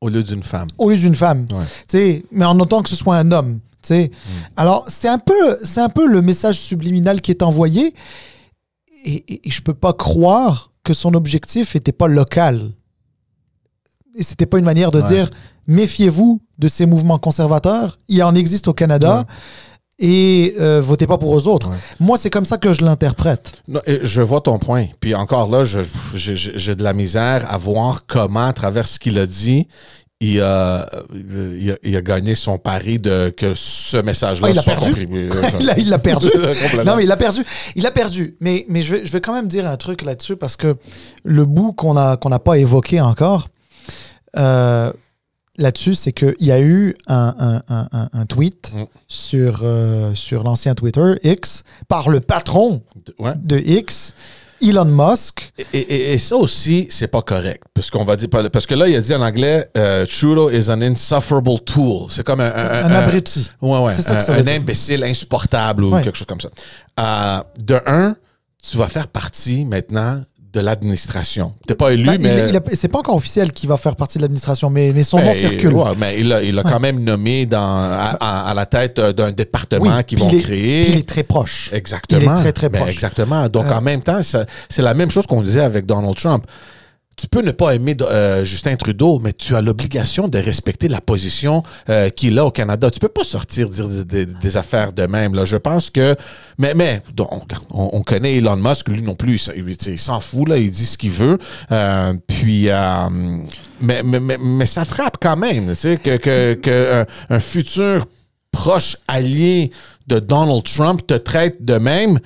Speaker 1: Au lieu d'une femme.
Speaker 2: Au lieu d'une femme. Ouais. Mais en autant que ce soit un homme. Alors, c'est un peu le message subliminal qui est envoyé. Et je peux pas croire que son objectif n'était pas local. Et c'était pas une manière de dire méfiez-vous de ces mouvements conservateurs. Il en existe au Canada. Et votez pas pour eux autres. Ouais. Moi, c'est comme ça que je l'interprète.
Speaker 1: Non, je vois ton point. Puis encore là, j'ai de la misère à voir comment, à travers ce qu'il a dit, il a gagné son pari que ce message-là soit compris.
Speaker 2: Il l'a perdu. Non, mais il l'a perdu. Il a perdu. Mais je vais quand même dire un truc là-dessus parce que le bout qu'on n'a pas évoqué encore, là-dessus, c'est qu'il y a eu un tweet sur l'ancien Twitter, X, par le patron de X, Elon Musk.
Speaker 1: Et ça aussi, c'est pas correct. Parce que là, il a dit en anglais, Trudeau is an insufferable tool. C'est comme un
Speaker 2: abruti.
Speaker 1: Ouais. C'est ça que ça veut dire. Imbécile insupportable ou quelque chose comme ça. De un, tu vas faire partie maintenant de l'administration. T'es pas élu, mais...
Speaker 2: c'est pas encore officiel qu'il va faire partie de l'administration, mais son nom circule.
Speaker 1: Ouais, mais il a quand même nommé à la tête d'un département qu'ils vont créer.
Speaker 2: Puis il est très proche.
Speaker 1: Exactement.
Speaker 2: Il est très, très proche.
Speaker 1: Exactement. Donc, en même temps, c'est la même chose qu'on disait avec Donald Trump. Tu peux ne pas aimer Justin Trudeau, mais tu as l'obligation de respecter la position qu'il a au Canada. Tu peux pas sortir dire des affaires de même. Là. Je pense que... Mais on connaît Elon Musk, lui non plus, il s'en fout, là, il dit ce qu'il veut. Mais ça frappe quand même, tu sais, que un futur proche allié de Donald Trump te traite de même.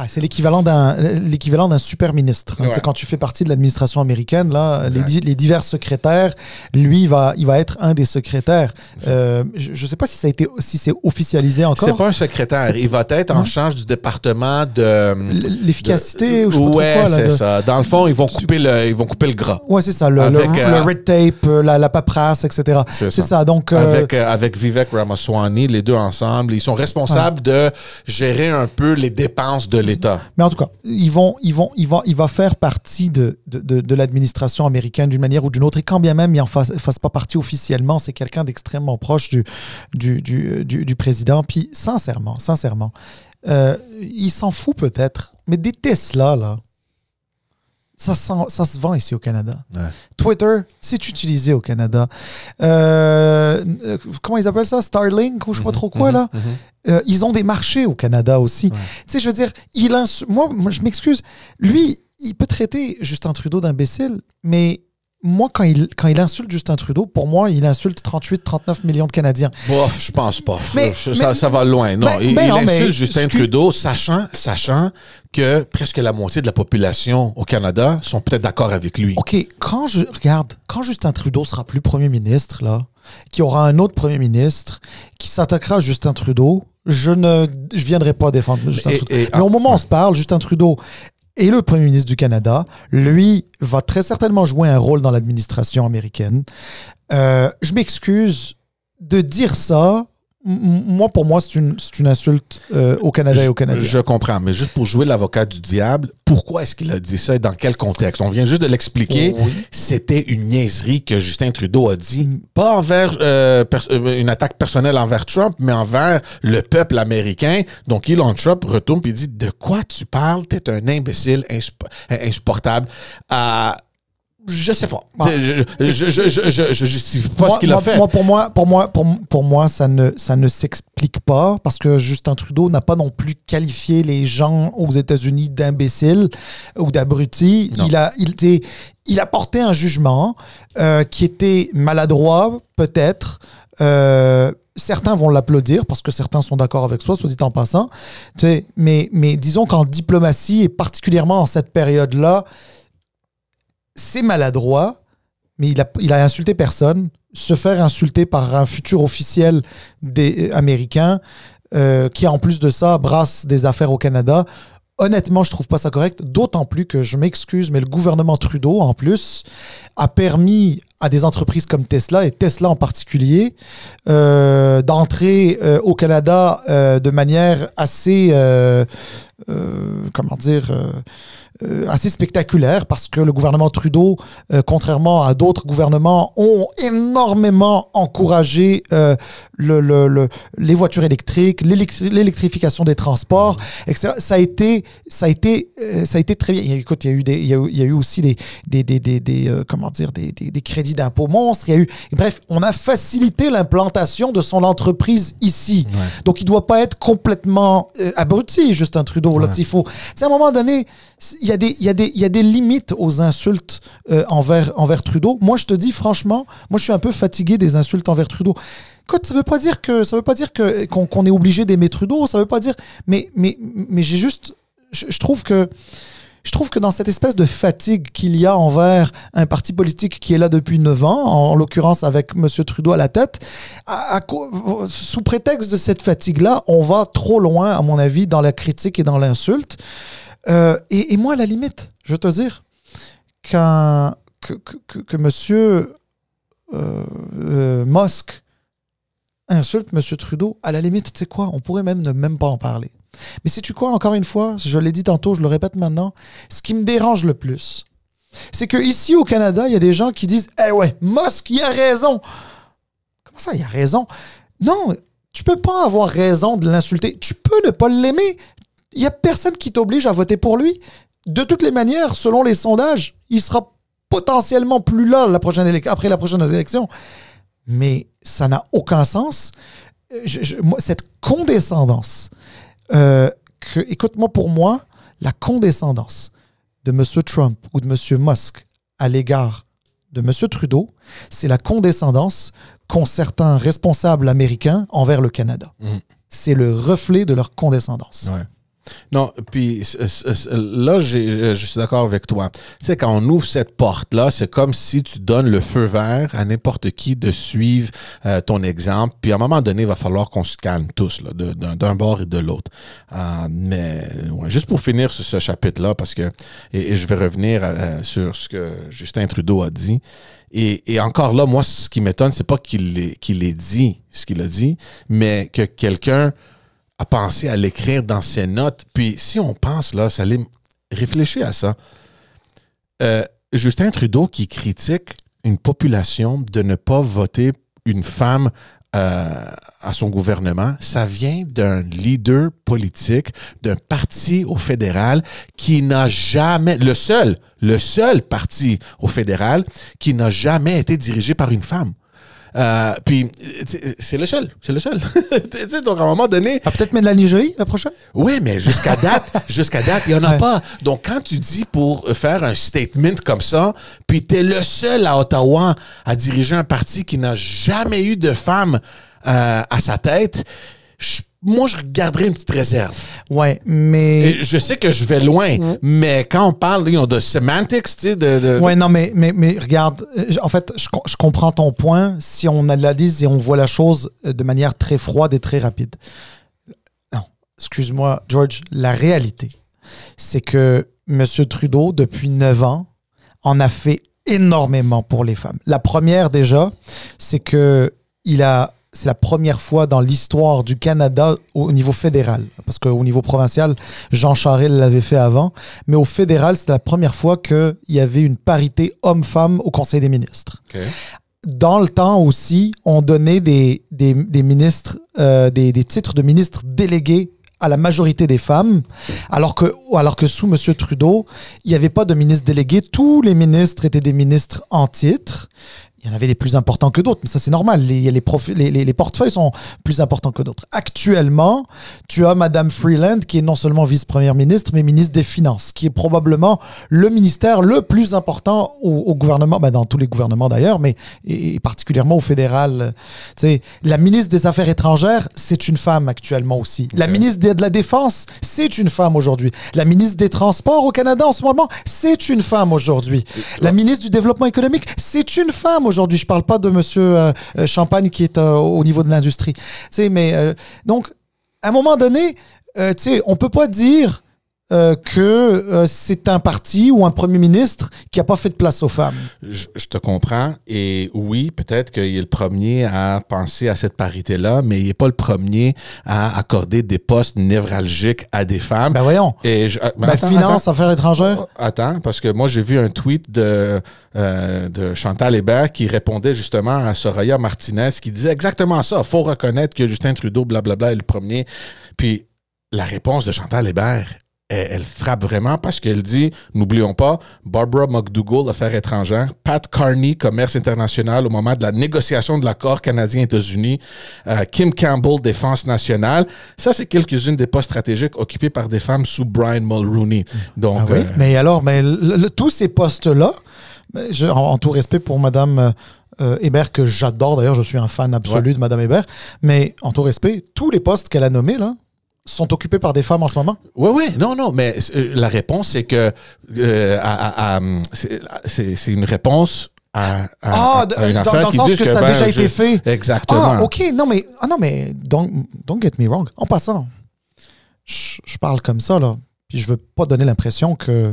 Speaker 2: C'est l'équivalent d'un super ministre. Ouais. Quand tu fais partie de l'administration américaine, là, les divers secrétaires, lui, il va être un des secrétaires. Je ne sais pas si c'est officialisé encore.
Speaker 1: C'est pas un secrétaire. Il va être en charge du département de...
Speaker 2: L'efficacité ou je sais pas trop quoi.
Speaker 1: C'est ça. Dans le fond, ils vont couper le gras.
Speaker 2: Ouais, c'est ça. Le red tape, la paperasse, etc. C'est ça. Donc,
Speaker 1: avec Vivek Ramaswamy, les deux ensemble, ils sont responsables de gérer un peu les dépenses de l'État.
Speaker 2: Mais en tout cas, il va faire partie de l'administration américaine d'une manière ou d'une autre. Et quand bien même il n'en fasse pas partie officiellement, c'est quelqu'un d'extrêmement proche du président. Puis sincèrement, il s'en fout peut-être. Mais des Tesla, là, ça se vend ici au Canada. Ouais. Twitter, c'est utilisé au Canada. Comment ils appellent ça? Starlink ou je ne sais pas trop quoi, là? Ils ont des marchés au Canada aussi. Ouais. Tu sais, je veux dire, moi, je m'excuse. Lui, il peut traiter Justin Trudeau d'imbécile, mais moi, quand il insulte Justin Trudeau, pour moi, il insulte 38-39 millions de Canadiens.
Speaker 1: Bof, je pense pas. Ça va loin. Non, il insulte Justin Trudeau, sachant que presque la moitié de la population au Canada sont peut-être d'accord avec lui.
Speaker 2: OK, quand Justin Trudeau sera plus premier ministre, là, qu'il y aura un autre premier ministre qui s'attaquera à Justin Trudeau, je viendrai pas défendre Justin Trudeau. Mais au moment où on se parle, Justin Trudeau est le premier ministre du Canada. Lui va très certainement jouer un rôle dans l'administration américaine. Je m'excuse de dire ça. Pour moi, c'est une insulte au Canada et au Canadiens.
Speaker 1: Je comprends, mais juste pour jouer l'avocat du diable, pourquoi est-ce qu'il a dit ça et dans quel contexte? On vient juste de l'expliquer. Oui. C'était une niaiserie que Justin Trudeau a dit, pas envers une attaque personnelle envers Trump, mais envers le peuple américain. Donc, Elon Trump retourne et dit « De quoi tu parles? T'es un imbécile insupportable. » Je sais pas. Je justifie pas ce qu'il a fait.
Speaker 2: Pour moi, ça ne s'explique pas parce que Justin Trudeau n'a pas non plus qualifié les gens aux États-Unis d'imbéciles ou d'abrutis. Il a porté un jugement qui était maladroit, peut-être. Certains vont l'applaudir parce que certains sont d'accord avec soi, soit dit en passant. Mais disons qu'en diplomatie et particulièrement en cette période-là, c'est maladroit, mais il a insulté personne. Se faire insulter par un futur officiel américain qui, en plus de ça, brasse des affaires au Canada, honnêtement, je trouve pas ça correct. D'autant plus que, je m'excuse, mais le gouvernement Trudeau, en plus, a permis à des entreprises comme Tesla, et Tesla en particulier, d'entrer au Canada de manière assez comment dire, assez spectaculaire parce que le gouvernement Trudeau, contrairement à d'autres gouvernements, ont énormément encouragé les voitures électriques, l'électrification des transports, etc. Ça a été très bien. Écoute, il y a eu aussi des crédits d'impôt monstres. Bref, on a facilité l'implantation de son entreprise ici. Ouais. Donc, il ne doit pas être complètement abruti, Justin Trudeau. Là, il faut, à un moment donné, il y a des limites aux insultes envers Trudeau. Moi, je te dis franchement, moi, je suis un peu fatigué des insultes envers Trudeau. Écoute, ça veut pas dire qu'on est obligé d'aimer Trudeau. Ça veut pas dire, mais j'ai juste, je trouve que dans cette espèce de fatigue qu'il y a envers un parti politique qui est là depuis 9 ans, en l'occurrence avec M. Trudeau à la tête, sous prétexte de cette fatigue-là, on va trop loin, à mon avis, dans la critique et dans l'insulte. Et moi, à la limite, je veux te dire, que M. Musk insulte M. Trudeau, à la limite, tu sais quoi, on pourrait ne même pas en parler. Mais sais-tu quoi, encore une fois, je l'ai dit tantôt, je le répète maintenant, ce qui me dérange le plus, c'est qu'ici au Canada, il y a des gens qui disent « Eh ouais, Musk, il a raison !» Comment ça, il a raison? Non, tu peux pas avoir raison de l'insulter. Tu peux ne pas l'aimer. Il n'y a personne qui t'oblige à voter pour lui. De toutes les manières, selon les sondages, il sera potentiellement plus là après la prochaine élection. Mais ça n'a aucun sens. Cette condescendance, écoute-moi, pour moi, la condescendance de M. Trump ou de M. Musk à l'égard de M. Trudeau, c'est la condescendance qu'ont certains responsables américains envers le Canada. C'est le reflet de leur condescendance.
Speaker 1: Ouais. Non, puis là, je suis d'accord avec toi. Tu sais, quand on ouvre cette porte-là, c'est comme si tu donnes le feu vert à n'importe qui de suivre ton exemple. Puis à un moment donné, il va falloir qu'on se calme tous, là, d'un bord et de l'autre. Mais ouais, juste pour finir sur ce chapitre-là, parce que et je vais revenir sur ce que Justin Trudeau a dit. Et encore là, moi, ce qui m'étonne, c'est pas qu'il ait dit ce qu'il a dit, mais que quelqu'un a pensé à l'écrire dans ses notes. Puis si on pense, là, réfléchis à ça. Justin Trudeau qui critique une population de ne pas voter une femme à son gouvernement, ça vient d'un leader politique, d'un parti au fédéral qui n'a jamais, le seul parti au fédéral qui n'a jamais été dirigé par une femme. Puis, c'est le seul. Donc, à un moment donné...
Speaker 2: peut-être Mélanie Joly, la prochaine?
Speaker 1: Oui, mais jusqu'à date, il n'y en a pas. Donc, quand tu dis pour faire un statement comme ça, puis tu es le seul à Ottawa à diriger un parti qui n'a jamais eu de femme à sa tête, moi, je garderais une petite réserve.
Speaker 2: Ouais, mais...
Speaker 1: Et je sais que je vais loin, mais quand on parle de semantics, tu sais,
Speaker 2: Ouais, non, mais regarde, en fait, je comprends ton point si on analyse et on voit la chose de manière très froide et très rapide. Non, excuse-moi, George, la réalité, c'est que M. Trudeau, depuis 9 ans, en a fait énormément pour les femmes. La première, déjà, c'est que c'est la première fois dans l'histoire du Canada au niveau fédéral. Parce qu'au niveau provincial, Jean Charest l'avait fait avant. Mais au fédéral, c'était la première fois qu'il y avait une parité homme-femme au Conseil des ministres. Okay. Dans le temps aussi, on donnait des ministres, des titres de ministres délégués à la majorité des femmes, alors que sous M. Trudeau, il n'y avait pas de ministre délégué. Tous les ministres étaient des ministres en titre. Il y en avait des plus importants que d'autres, mais ça c'est normal. Les portefeuilles sont plus importants que d'autres. Actuellement, tu as Mme Freeland qui est non seulement vice-première ministre, mais ministre des Finances, qui est probablement le ministère le plus important au gouvernement, dans tous les gouvernements d'ailleurs, mais et particulièrement au fédéral. Tu sais, la ministre des Affaires étrangères, c'est une femme actuellement aussi. Okay. La ministre de la Défense, c'est une femme aujourd'hui. La ministre des Transports au Canada en ce moment, c'est une femme aujourd'hui. La ministre du Développement économique, c'est une femme aujourd'hui. Je ne parle pas de M. Champagne qui est au niveau de l'industrie. Donc, à un moment donné, on ne peut pas dire que c'est un parti ou un premier ministre qui n'a pas fait de place aux femmes.
Speaker 1: Je te comprends. Et oui, peut-être qu'il est le premier à penser à cette parité-là, mais il n'est pas le premier à accorder des postes névralgiques à des femmes.
Speaker 2: Ben voyons.
Speaker 1: Et
Speaker 2: finance, affaires étrangères.
Speaker 1: Attends, parce que moi, j'ai vu un tweet de Chantal Hébert qui répondait justement à Soraya Martinez qui disait exactement ça. Il faut reconnaître que Justin Trudeau, blablabla, est le premier. Puis la réponse de Chantal Hébert, elle frappe vraiment parce qu'elle dit, n'oublions pas, Barbara McDougall, Affaires étrangères, Pat Carney, Commerce international au moment de la négociation de l'accord canadien-États-Unis, Kim Campbell, Défense nationale. Ça, c'est quelques-unes des postes stratégiques occupés par des femmes sous Brian Mulroney. Donc,
Speaker 2: oui. Mais alors, tous ces postes-là, en tout respect pour Mme Hébert, que j'adore, d'ailleurs, je suis un fan absolu de Mme Hébert, mais en tout respect, tous les postes qu'elle a nommés, là, sont occupés par des femmes en ce moment?
Speaker 1: Oui, non, mais la réponse, c'est que c'est une réponse à une affaire
Speaker 2: dans le
Speaker 1: qui
Speaker 2: sens
Speaker 1: dit
Speaker 2: que ça a déjà été fait.
Speaker 1: Exactement.
Speaker 2: Ah, OK. Non, mais don't get me wrong. En passant, je parle comme ça, là, puis je veux pas donner l'impression que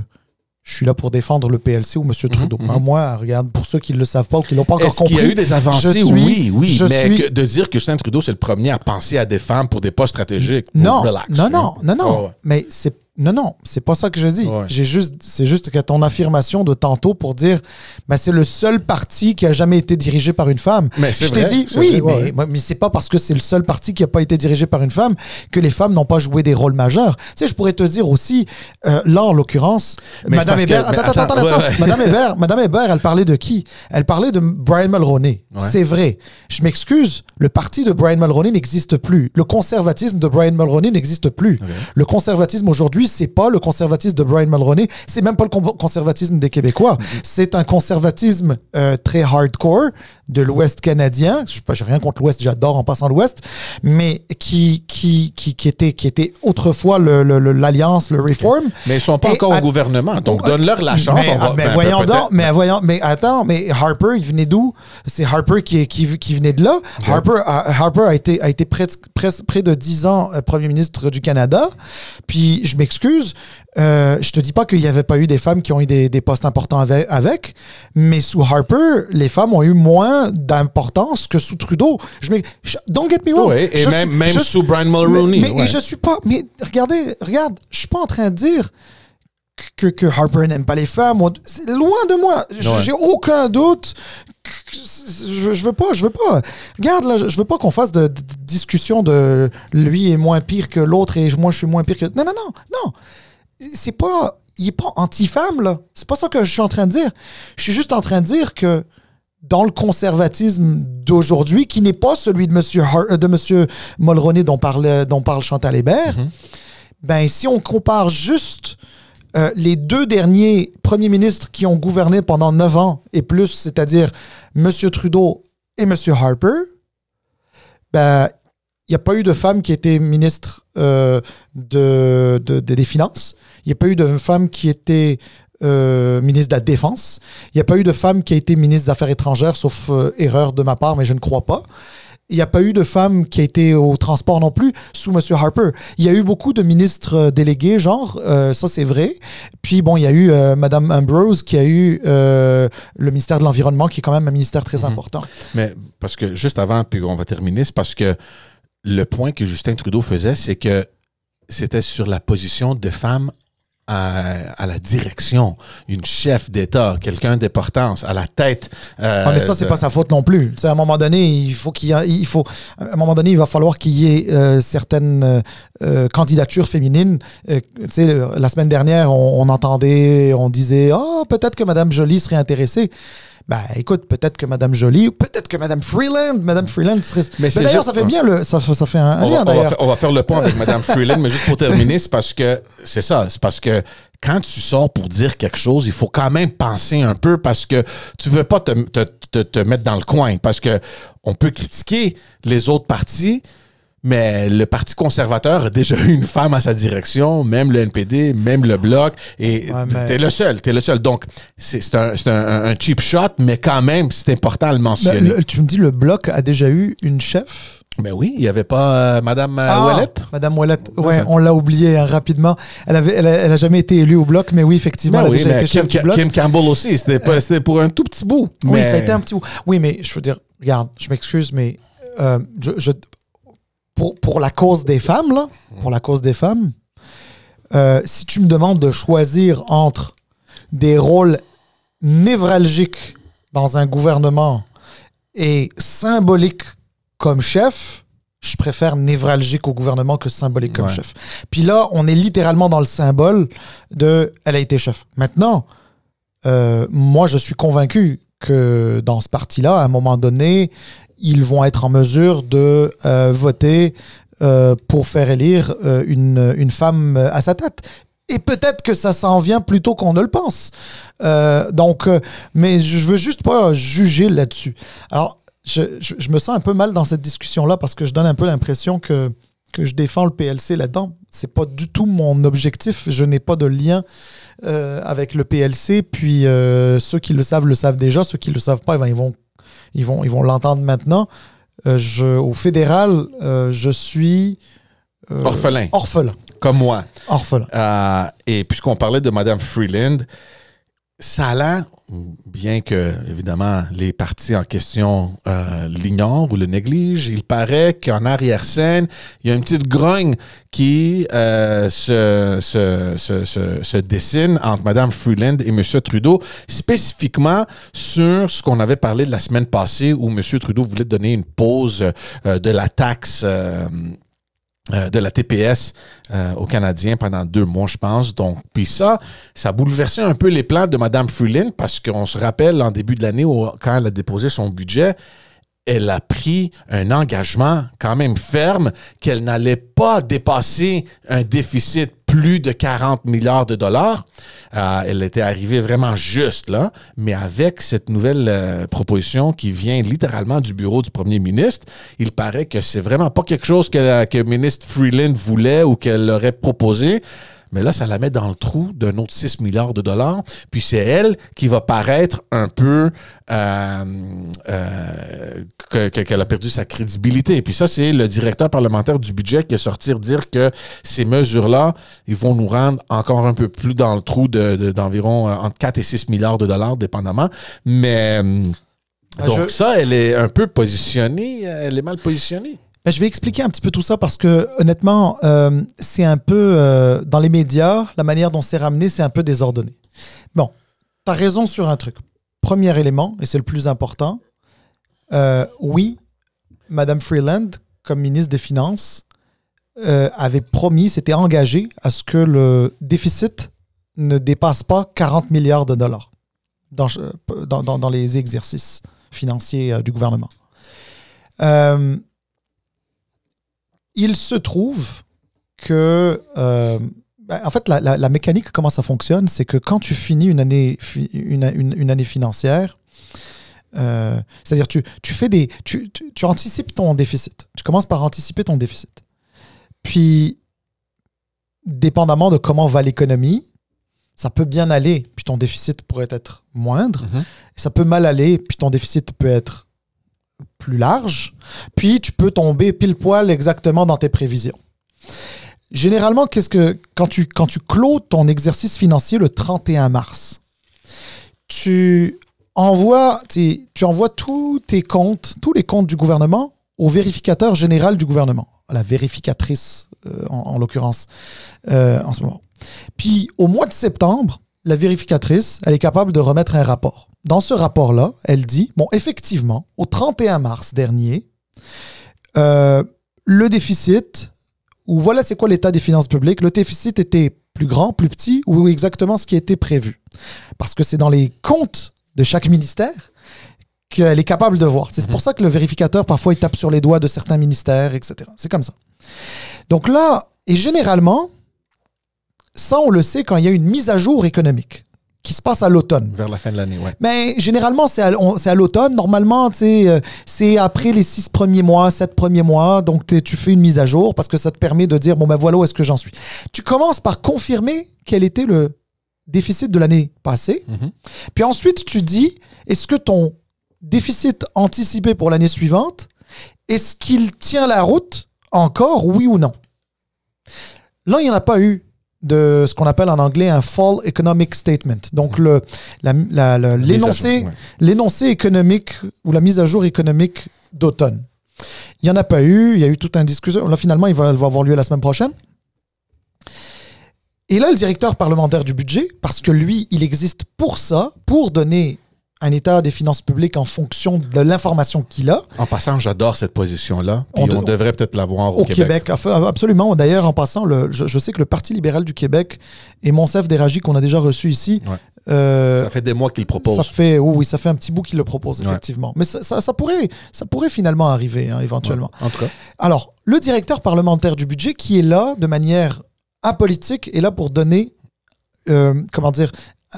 Speaker 2: je suis là pour défendre le PLC ou M. Trudeau. Moi, regarde, pour ceux qui ne le savent pas ou qui ne l'ont pas encore compris...
Speaker 1: Est-ce qu'il y a eu des avancées? Oui. Mais de dire que Justin Trudeau, c'est le premier à penser à des femmes pour des postes stratégiques,
Speaker 2: non,
Speaker 1: relax.
Speaker 2: Non. Mais c'est pas ça que je dis.
Speaker 1: Ouais.
Speaker 2: C'est juste que ton affirmation de tantôt pour dire c'est le seul parti qui a jamais été dirigé par une femme.
Speaker 1: Mais c'est
Speaker 2: je t'ai
Speaker 1: vrai,
Speaker 2: dit, mais c'est pas parce que c'est le seul parti qui a pas été dirigé par une femme que les femmes n'ont pas joué des rôles majeurs. Tu sais, je pourrais te dire aussi, là en l'occurrence, Mme Hébert, attends, Mme Hébert, elle parlait de qui? Elle parlait de Brian Mulroney. Ouais. C'est vrai. Je m'excuse, le parti de Brian Mulroney n'existe plus. Le conservatisme de Brian Mulroney n'existe plus. Okay. Le conservatisme aujourd'hui, c'est pas le conservatisme de Brian Mulroney, c'est même pas le conservatisme des Québécois. C'est un conservatisme très hardcore de l'Ouest canadien. J'ai rien contre l'Ouest, j'adore en passant l'Ouest, mais qui était autrefois l'Alliance, le Reform.
Speaker 1: Mais ils sont pas encore au gouvernement, donc donne-leur la chance.
Speaker 2: Mais attends, mais Harper, il venait d'où? C'est Harper qui venait de là. Okay. Harper a été près de 10 ans premier ministre du Canada. Puis je m'excuse, je te dis pas qu'il n'y avait pas eu des femmes qui ont eu des postes importants avec, mais sous Harper, les femmes ont eu moins d'importance que sous Trudeau. Don't get me wrong.
Speaker 1: Oui, et même sous Brian Mulroney.
Speaker 2: Mais je suis pas... Mais regarde, je suis pas en train de dire que Harper n'aime pas les femmes. C'est loin de moi. J'ai aucun doute. Je veux pas. Regarde, là, je veux pas qu'on fasse de discussion de lui est moins pire que l'autre et moi je suis moins pire que... Non. C'est pas... Il est pas anti-femme, là. C'est pas ça que je suis en train de dire. Je suis juste en train de dire que dans le conservatisme d'aujourd'hui, qui n'est pas celui de M. Mulroney dont parle Chantal Hébert, si on compare juste les deux derniers premiers ministres qui ont gouverné pendant 9 ans et plus, c'est-à-dire M. Trudeau et M. Harper, il n'y a pas eu de femme qui était ministre des Finances. Il n'y a pas eu de femme qui était ministre de la Défense. Il n'y a pas eu de femme qui a été ministre des Affaires étrangères, sauf erreur de ma part, mais je ne crois pas. Il n'y a pas eu de femme qui a été au transport non plus sous M. Harper. Il y a eu beaucoup de ministres délégués, ça c'est vrai. Puis bon, il y a eu Mme Ambrose qui a eu le ministère de l'Environnement, qui est quand même un ministère très important.
Speaker 1: Mais parce que juste avant, puis on va terminer, c'est parce que le point que Justin Trudeau faisait, c'est que c'était sur la position de femmes à la direction, une chef d'État, quelqu'un d'importance, à la tête.
Speaker 2: Mais ça, c'est pas sa faute non plus. T'sais, à un moment donné, il va falloir qu'il y ait certaines candidatures féminines. La semaine dernière, on disait peut-être que Mme Joly serait intéressée. Écoute, peut-être que Mme Joly ou peut-être que Mme Freeland serait... Mais d'ailleurs, ça fait bien ça fait un lien, d'ailleurs.
Speaker 1: On va faire le point avec Mme Freeland, mais juste pour terminer, c'est parce que quand tu sors pour dire quelque chose, il faut quand même penser un peu parce que tu veux pas te mettre dans le coin. Parce que on peut critiquer les autres partis, mais le Parti conservateur a déjà eu une femme à sa direction, même le NPD, même le Bloc, et t'es le seul. Donc, c'est un cheap shot, mais quand même, c'est important à le mentionner.
Speaker 2: Tu me dis, le Bloc a déjà eu une chef?
Speaker 1: Mais oui, il n'y avait pas Madame Ouellette?
Speaker 2: Madame Ouellette,
Speaker 1: Ouais,
Speaker 2: ouais,
Speaker 1: ça.
Speaker 2: on l'a oublié rapidement. Elle a jamais été élue au Bloc, mais oui, effectivement,
Speaker 1: Ben
Speaker 2: elle a
Speaker 1: oui,
Speaker 2: déjà
Speaker 1: mais
Speaker 2: été chef du Bloc.
Speaker 1: Kim Campbell aussi, c'était pour un tout petit bout.
Speaker 2: Oui,
Speaker 1: mais...
Speaker 2: ça a été un petit bout. Oui, mais je veux dire, regarde, je m'excuse, mais pour la cause des femmes, là, pour la cause des femmes, si tu me demandes de choisir entre des rôles névralgiques dans un gouvernement et symboliques comme chef, je préfère névralgique au gouvernement que symbolique comme chef. Puis là, on est littéralement dans le symbole de « elle a été chef ». Maintenant, moi, je suis convaincu que dans ce parti-là, à un moment donné, ils vont être en mesure de voter pour faire élire une femme à sa tête. Et peut-être que ça s'en vient plus tôt qu'on ne le pense. Mais je veux juste pas juger là-dessus. Alors, je me sens un peu mal dans cette discussion-là parce que je donne un peu l'impression que je défends le PLC là-dedans. C'est pas du tout mon objectif. Je n'ai pas de lien avec le PLC. Puis ceux qui le savent déjà. Ceux qui ne le savent pas, ils vont l'entendre maintenant. Au fédéral, je suis...
Speaker 1: orphelin.
Speaker 2: Orphelin.
Speaker 1: Comme moi.
Speaker 2: Orphelin.
Speaker 1: Et puisqu'on parlait de Mme Freeland, ça a l'air, bien que, évidemment, les partis en question l'ignorent ou le négligent, il paraît qu'en arrière-scène, il y a une petite grogne qui se dessine entre Mme Freeland et M. Trudeau, spécifiquement sur ce qu'on avait parlé de la semaine passée où M. Trudeau voulait donner une pause de la taxe de la TPS aux Canadiens pendant 2 mois, je pense. Donc, puis ça bouleversait un peu les plans de Mme Freeland parce qu'on se rappelle, en début de l'année, quand elle a déposé son budget, elle a pris un engagement quand même ferme qu'elle n'allait pas dépasser un déficit plus de 40 milliards de dollars. Elle était arrivée vraiment juste là, mais avec cette nouvelle proposition qui vient littéralement du bureau du premier ministre, il paraît que c'est vraiment pas quelque chose que ministre Freeland voulait ou qu'elle aurait proposé. Mais là, ça la met dans le trou d'un autre 6 milliards de dollars. Puis c'est elle qui va paraître un peu qu'elle a perdu sa crédibilité. Puis ça, c'est le directeur parlementaire du budget qui est sorti dire que ces mesures-là, ils vont nous rendre encore un peu plus dans le trou d'environ entre 4 et 6 milliards de dollars, dépendamment. Mais donc ça, elle est un peu positionnée. Elle est mal positionnée.
Speaker 2: Je vais expliquer un petit peu tout ça parce que, honnêtement, c'est un peu, dans les médias, la manière dont c'est ramené, c'est un peu désordonné. Bon, tu as raison sur un truc. Premier élément, et c'est le plus important, oui, Mme Freeland, comme ministre des Finances, avait promis, s'était engagée à ce que le déficit ne dépasse pas 40 milliards de dollars dans les exercices financiers du gouvernement. Il se trouve que, en fait, la mécanique, comment ça fonctionne, c'est que quand tu finis une année financière, c'est-à-dire tu anticipes ton déficit. Tu commences par anticiper ton déficit. Puis, dépendamment de comment va l'économie, ça peut bien aller, puis ton déficit pourrait être moindre. Mm-hmm. Ça peut mal aller, puis ton déficit peut être plus large, puis tu peux tomber pile poil exactement dans tes prévisions. Généralement, quand tu clôt ton exercice financier le 31 mars, tu envoies tous tes comptes, tous les comptes du gouvernement au vérificateur général du gouvernement, à la vérificatrice en l'occurrence en ce moment. Puis au mois de septembre, la vérificatrice, elle est capable de remettre un rapport. Dans ce rapport-là, elle dit, bon, effectivement, au 31 mars dernier, le déficit, ou voilà c'est quoi l'état des finances publiques, le déficit était plus grand, plus petit, ou exactement ce qui était prévu. Parce que c'est dans les comptes de chaque ministère qu'elle est capable de voir. C'est pour ça que le vérificateur, parfois, il tape sur les doigts de certains ministères, etc. C'est comme ça. Donc là, et généralement, ça, on le sait quand il y a une mise à jour économique qui se passe à l'automne.
Speaker 1: Vers la fin de l'année, oui.
Speaker 2: Mais généralement, c'est à l'automne. Normalement, c'est après les 6 premiers mois, 7 premiers mois. Donc, tu fais une mise à jour parce que ça te permet de dire, bon, ben voilà où est-ce que j'en suis. Tu commences par confirmer quel était le déficit de l'année passée. Mm-hmm. Puis ensuite, tu dis, est-ce que ton déficit anticipé pour l'année suivante Est-ce qu'il tient la route encore, oui ou non? Là, il n'y en a pas eu de ce qu'on appelle en anglais un Fall Economic Statement. Donc, l'énoncé économique ou la mise à jour économique d'automne. Il n'y en a pas eu. Il y a eu toute une discussion. Là, finalement, elle va avoir lieu la semaine prochaine. Et là, le directeur parlementaire du budget, parce que lui, il existe pour ça, pour donner un état des finances publiques en fonction de l'information qu'il a.
Speaker 1: En passant, j'adore cette position-là. Puis on devrait peut-être l'avoir au Québec.
Speaker 2: Absolument. D'ailleurs, en passant, je sais que le Parti libéral du Québec et Monsef Déragi, qu'on a déjà reçu ici...
Speaker 1: ça fait des mois qu'il le propose.
Speaker 2: Ça fait un petit bout qu'il le propose, effectivement. Mais ça pourrait finalement arriver, hein, éventuellement.
Speaker 1: En tout cas.
Speaker 2: Alors, le directeur parlementaire du budget, qui est là de manière apolitique, est là pour donner,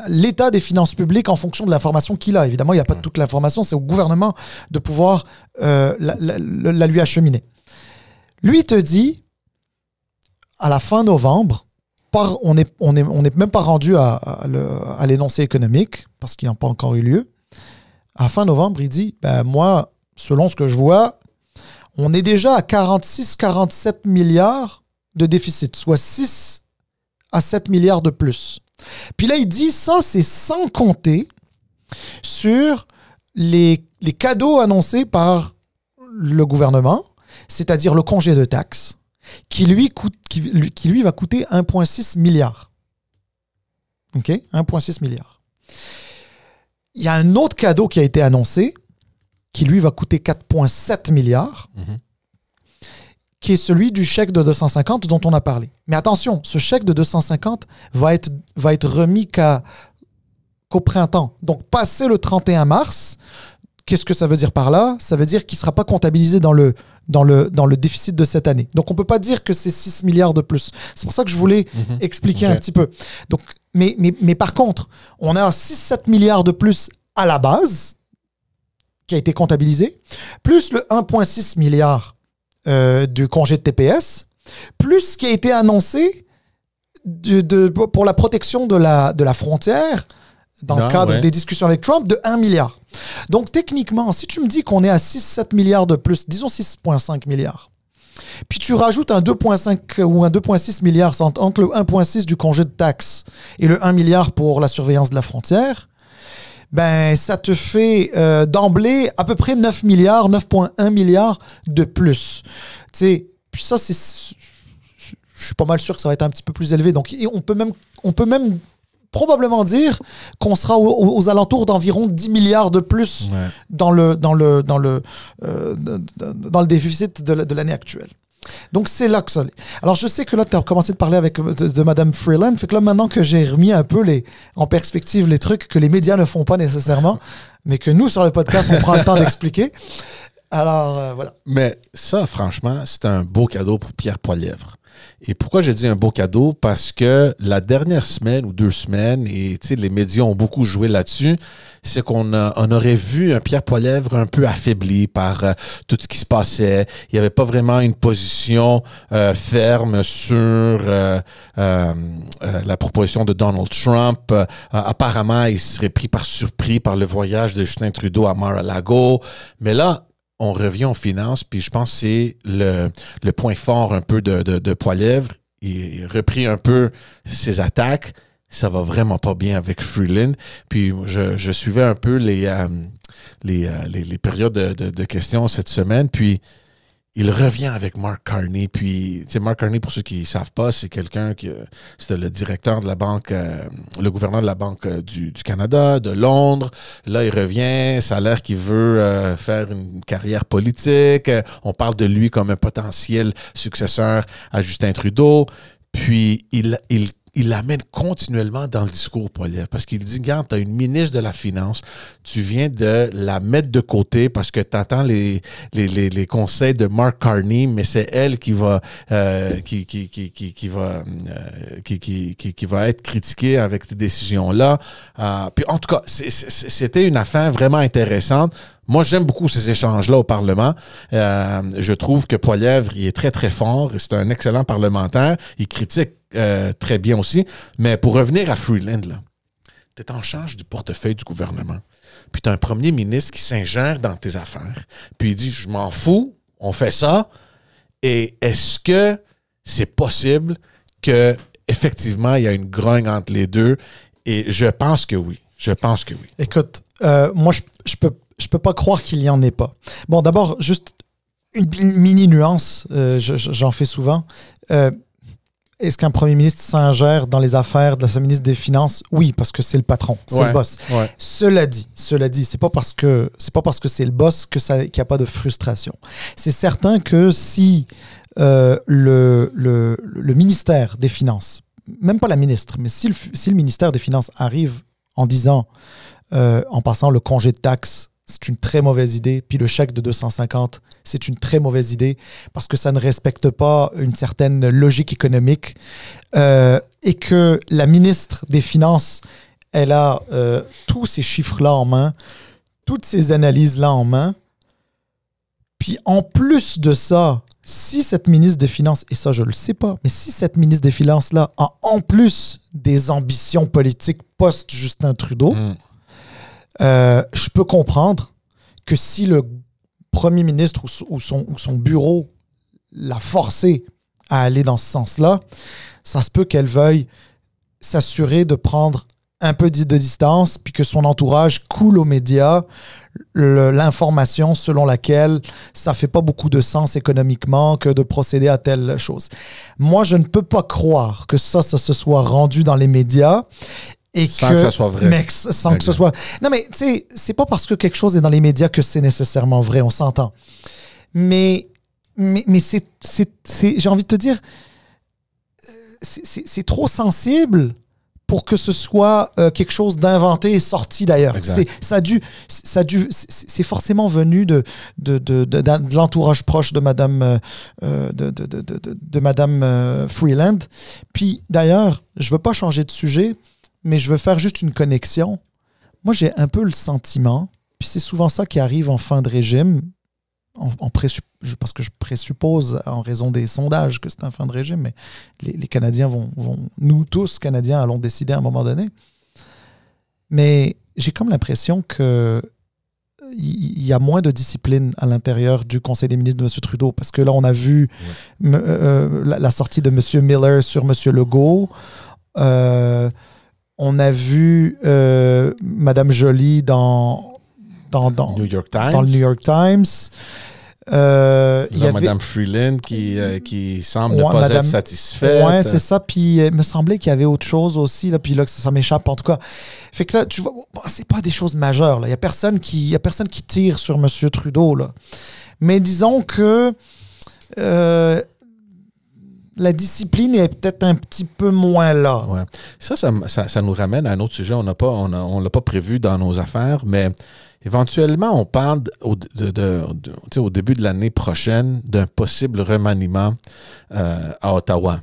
Speaker 2: l'état des finances publiques en fonction de l'information qu'il a. Évidemment, il n'y a pas toute l'information, c'est au gouvernement de pouvoir la lui acheminer. Lui, il te dit, à la fin novembre, on n'est même pas rendu à l'énoncé économique, parce qu'il n'y a pas encore eu lieu. À la fin novembre, il dit, moi, selon ce que je vois, on est déjà à 46-47 milliards de déficit, soit 6 à 7 milliards de plus. Puis là, il dit, ça, c'est sans compter sur les cadeaux annoncés par le gouvernement, c'est-à-dire le congé de taxes, qui lui va coûter 1,6 milliard. OK? 1,6 milliard. Il y a un autre cadeau qui a été annoncé, qui lui va coûter 4,7 milliards, qui est celui du chèque de 250 dont on a parlé. Mais attention, ce chèque de 250 va être remis qu'au printemps. Donc, passé le 31 mars, qu'est-ce que ça veut dire par là? Ça veut dire qu'il ne sera pas comptabilisé dans le déficit de cette année. Donc, on ne peut pas dire que c'est 6 milliards de plus. C'est pour ça que je voulais expliquer un petit peu. Donc, mais par contre, on a 6-7 milliards de plus à la base, qui a été comptabilisé, plus le 1,6 milliard du congé de TPS, plus ce qui a été annoncé pour la protection de la frontière dans le cadre des discussions avec Trump de 1 milliard. Donc techniquement, si tu me dis qu'on est à 6-7 milliards de plus, disons 6,5 milliards, puis tu rajoutes un 2,5 ou un 2,6 milliards entre le 1,6 du congé de taxes et le 1 milliard pour la surveillance de la frontière, ça te fait d'emblée à peu près 9 milliards, 9,1 milliards de plus. Tu sais, puis ça, je suis pas mal sûr que ça va être un petit peu plus élevé. Donc, on peut même probablement dire qu'on sera aux alentours d'environ 10 milliards de plus dans le déficit de l'année actuelle. Donc, c'est là que ça l'est. Alors, je sais que là, tu as commencé de parler de Mme Freeland. Fait que là, maintenant que j'ai remis un peu en perspective les trucs que les médias ne font pas nécessairement, mais que nous, sur le podcast, on prend le temps d'expliquer. Alors, voilà.
Speaker 1: Mais ça, franchement, c'est un beau cadeau pour Pierre Poilievre. Et pourquoi j'ai dit un beau cadeau? Parce que la dernière semaine ou 2 semaines, et les médias ont beaucoup joué là-dessus, c'est qu'on aurait vu un Pierre Poilievre un peu affaibli par tout ce qui se passait. Il n'y avait pas vraiment une position ferme sur la proposition de Donald Trump. Apparemment, il serait pris par surpris par le voyage de Justin Trudeau à Mar-a-Lago. Mais là, on revient aux finances, puis je pense que c'est le point fort un peu de Poilievre. Il reprit un peu ses attaques. Ça va vraiment pas bien avec Freeland. Puis je suivais un peu les périodes de questions cette semaine, puis il revient avec Mark Carney. Puis, tu sais, Mark Carney, pour ceux qui ne savent pas, c'est quelqu'un c'était le directeur de la banque, le gouverneur de la Banque du Canada, de Londres. Là, il revient. Ça a l'air qu'il veut faire une carrière politique. On parle de lui comme un potentiel successeur à Justin Trudeau. Puis, il l'amène continuellement dans le discours, Poilievre, parce qu'il dit, regarde, tu as une ministre de la Finance, tu viens de la mettre de côté parce que tu entends les conseils de Mark Carney, mais c'est elle qui va être critiquée avec ces décisions-là. Puis en tout cas, c'était une affaire vraiment intéressante. Moi, j'aime beaucoup ces échanges-là au Parlement. Je trouve que Poilievre, il est très, très fort. C'est un excellent parlementaire. Il critique très bien aussi. Mais pour revenir à Freeland, tu es en charge du portefeuille du gouvernement. Puis tu as un premier ministre qui s'ingère dans tes affaires. Puis il dit, je m'en fous, on fait ça. Et est-ce que c'est possible que effectivement il y a une grogne entre les deux? Et je pense que oui.
Speaker 2: Écoute, moi, je peux pas croire qu'il y en ait pas. Bon, d'abord, juste une mini nuance, j'en fais souvent. Est-ce qu'un premier ministre s'ingère dans les affaires de sa ministre des Finances? Oui, parce que c'est le patron, c'est le boss.
Speaker 1: Ouais.
Speaker 2: Cela dit, c'est pas parce que c'est le boss qu'il n'y a pas de frustration. C'est certain que si le ministère des Finances, même pas la ministre, mais si le ministère des Finances arrive en disant, en passant le congé de taxes, c'est une très mauvaise idée, puis le chèque de 250, c'est une très mauvaise idée parce que ça ne respecte pas une certaine logique économique et que la ministre des Finances, elle a tous ces chiffres-là en main, toutes ces analyses-là en main. Puis en plus de ça, si cette ministre des Finances, et ça je le sais pas, mais si cette ministre des Finances-là a en plus des ambitions politiques post-Justin Trudeau, je peux comprendre que si le premier ministre ou son bureau l'a forcé à aller dans ce sens-là, ça se peut qu'elle veuille s'assurer de prendre un peu de distance, puis que son entourage coule aux médias l'information selon laquelle ça fait pas beaucoup de sens économiquement que de procéder à telle chose. Moi, je ne peux pas croire que ça se soit rendu dans les médias. Et
Speaker 1: sans que ça soit vrai.
Speaker 2: Mais sans que ce soit... Non, mais tu sais, c'est pas parce que quelque chose est dans les médias que c'est nécessairement vrai, on s'entend. Mais j'ai envie de te dire, c'est trop sensible pour que ce soit quelque chose d'inventé et sorti d'ailleurs. C'est forcément venu de l'entourage proche de Madame, de Madame Freeland. Puis d'ailleurs, je veux pas changer de sujet, mais je veux faire juste une connexion. Moi, j'ai un peu le sentiment, puis c'est souvent ça qui arrive en fin de régime, parce que je présuppose, en raison des sondages, que c'est un fin de régime, mais les Canadiens nous tous, Canadiens, allons décider à un moment donné. Mais j'ai comme l'impression qu'il y a moins de discipline à l'intérieur du Conseil des ministres de M. Trudeau, parce que là, on a vu la sortie de M. Miller sur M. Legault. On a vu Mme Joly dans
Speaker 1: New York Times.
Speaker 2: Dans le New York Times.
Speaker 1: Il y avait Mme Freeland qui semble ne pas être satisfaite.
Speaker 2: Oui, c'est ça. Puis il me semblait qu'il y avait autre chose aussi. Là, puis là, ça m'échappe en tout cas. Fait que là, tu vois, c'est pas des choses majeures. Là. Il y a personne qui tire sur M. Trudeau. Là. Mais disons que la discipline est peut-être un petit peu moins là.
Speaker 1: Ouais. Ça nous ramène à un autre sujet. On l'a pas prévu dans nos affaires, mais éventuellement, on parle au début de l'année prochaine d'un possible remaniement à Ottawa.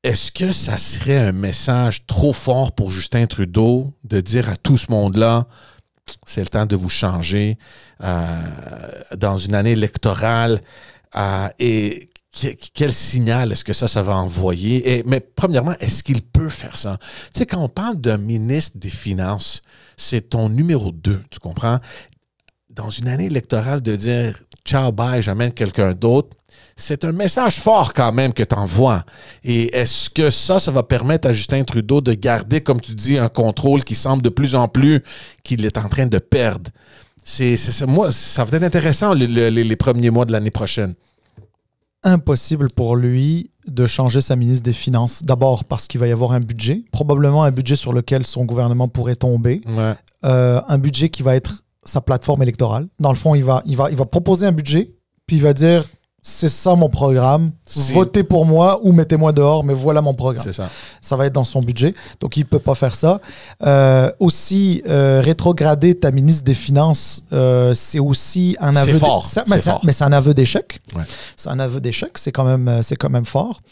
Speaker 1: Est-ce que ça serait un message trop fort pour Justin Trudeau de dire à tout ce monde-là, c'est le temps de vous changer dans une année électorale et quel signal est-ce que ça va envoyer? Mais premièrement, est-ce qu'il peut faire ça? Tu sais, quand on parle d'un ministre des Finances, c'est ton numéro 2, tu comprends? Dans une année électorale, de dire « ciao, bye, j'amène quelqu'un d'autre », c'est un message fort quand même que tu envoies. Et est-ce que ça va permettre à Justin Trudeau de garder, comme tu dis, un contrôle qui semble de plus en plus qu'il est en train de perdre? Moi, ça va être intéressant les premiers mois de l'année prochaine.
Speaker 2: Impossible pour lui de changer sa ministre des Finances. D'abord parce qu'il va y avoir un budget, probablement un budget sur lequel son gouvernement pourrait tomber.
Speaker 1: Ouais.
Speaker 2: Un budget qui va être sa plateforme électorale. Dans le fond, il va proposer un budget, puis il va dire « c'est ça mon programme, votez pour moi ou mettez-moi dehors, mais voilà mon programme ».
Speaker 1: C'est ça.
Speaker 2: Ça va être dans son budget, donc il ne peut pas faire ça. Aussi, rétrograder ta ministre des Finances, c'est aussi un aveu...
Speaker 1: C'est fort.
Speaker 2: Mais c'est un aveu d'échec.
Speaker 1: Ouais.
Speaker 2: C'est un aveu d'échec, c'est quand même fort.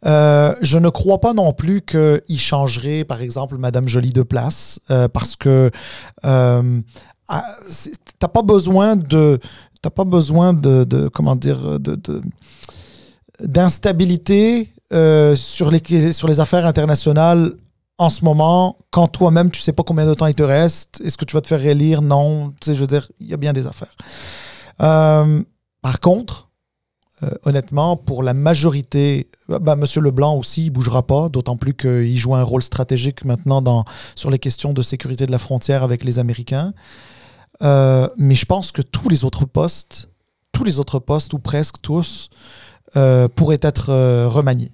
Speaker 2: Je ne crois pas non plus qu'il changerait, par exemple, Mme Joly de place, parce que t'as pas besoin de comment dire d'instabilité sur les affaires internationales en ce moment, quand toi-même tu sais pas combien de temps il te reste, est-ce que tu vas te faire réélire? Non, tu sais, je veux dire, il y a bien des affaires. Par contre, honnêtement, pour la majorité, M. Leblanc aussi, il ne bougera pas, d'autant plus qu'il joue un rôle stratégique maintenant sur les questions de sécurité de la frontière avec les Américains. Mais je pense que tous les autres postes, ou presque tous, pourraient être remaniés.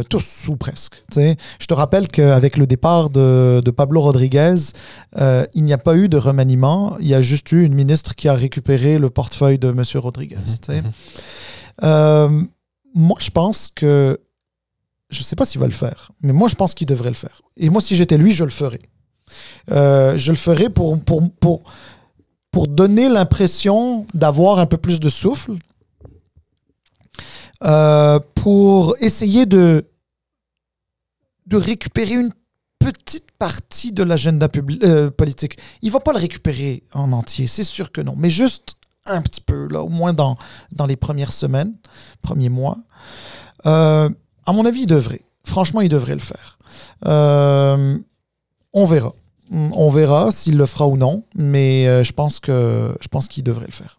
Speaker 2: Tous ou presque. T'sais. Je te rappelle qu'avec le départ de Pablo Rodriguez, il n'y a pas eu de remaniement. Il y a juste eu une ministre qui a récupéré le portefeuille de M. Rodriguez. Moi, je pense que... Je ne sais pas s'il va le faire, mais moi, je pense qu'il devrait le faire. Et moi, si j'étais lui, je le ferais. Je le ferais pour donner l'impression d'avoir un peu plus de souffle, pour essayer de récupérer une petite partie de l'agenda politique. Il ne va pas le récupérer en entier, c'est sûr que non, mais juste un petit peu, là, au moins dans les premières semaines, premiers mois. À mon avis, il devrait. Franchement, il devrait le faire. On verra. On verra s'il le fera ou non, mais je pense qu'il devrait le faire.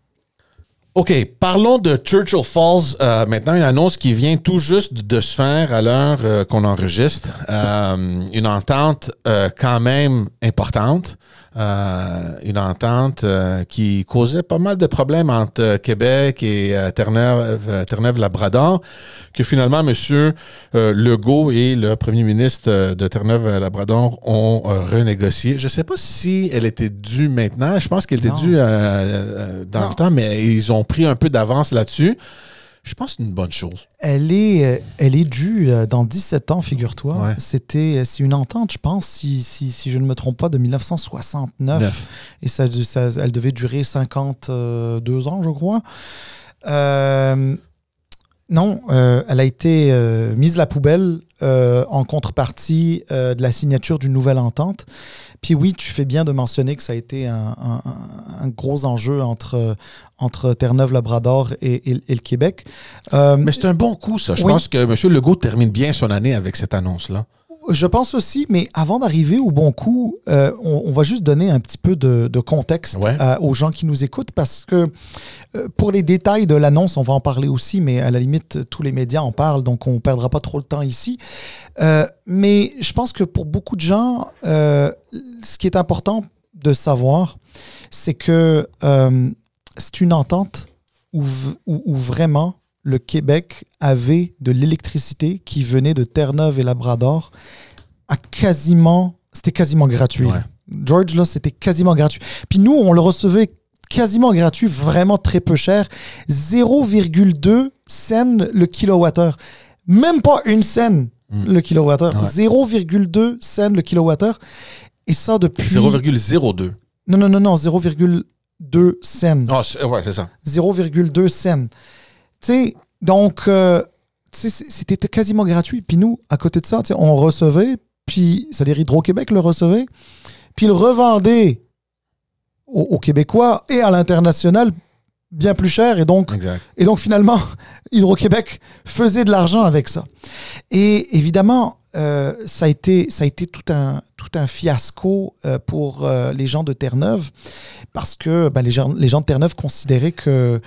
Speaker 1: OK, parlons de Churchill Falls. Maintenant, une annonce qui vient tout juste de se faire à l'heure qu'on enregistre. Une entente quand même importante. Une entente qui causait pas mal de problèmes entre Québec et Terre-Neuve-Labrador, que finalement, M. Legault et le premier ministre de Terre-Neuve-Labrador ont renégocié. Je ne sais pas si elle était due maintenant. Je pense qu'elle était due dans le temps, mais ils ont pris un peu d'avance là-dessus. Je pense que c'est une bonne chose.
Speaker 2: Elle est due dans 17 ans, figure-toi.
Speaker 1: Ouais.
Speaker 2: C'est une entente, je pense, si je ne me trompe pas, de 1969. Et elle devait durer 52 ans, je crois. Non, elle a été mise à la poubelle en contrepartie de la signature d'une nouvelle entente. Puis oui, tu fais bien de mentionner que ça a été un gros enjeu entre Terre-Neuve-Labrador et le Québec.
Speaker 1: Mais c'est un bon coup, ça. Je pense que M. Legault termine bien son année avec cette annonce-là.
Speaker 2: Je pense aussi, mais avant d'arriver au bon coup, on va juste donner un petit peu de contexte aux gens qui nous écoutent, parce que pour les détails de l'annonce, on va en parler aussi, mais à la limite, tous les médias en parlent, donc on ne perdra pas trop le temps ici. Mais je pense que pour beaucoup de gens, ce qui est important de savoir, c'est que c'est une entente où vraiment le Québec avait de l'électricité qui venait de Terre-Neuve et Labrador c'était quasiment gratuit.
Speaker 1: Ouais.
Speaker 2: George, là, c'était quasiment gratuit. Puis nous, on le recevait quasiment gratuit, vraiment très peu cher. 0,2 cents le kilowattheure. Même pas une scène le kilowattheure. Ouais. 0,2 cents le kilowattheure. Et ça depuis...
Speaker 1: 0,02.
Speaker 2: Non, 0,2 cents.
Speaker 1: Ah, ouais, c'est ça.
Speaker 2: 0,2 cents. Tu sais, donc, c'était quasiment gratuit. Puis nous, à côté de ça, on recevait, puis, c'est-à-dire Hydro-Québec le recevait, puis il revendait aux Québécois et à l'international bien plus cher. Et donc finalement, Hydro-Québec faisait de l'argent avec ça. Et évidemment, ça a été tout un fiasco pour les gens de Terre-Neuve, parce que les gens de Terre-Neuve considéraient que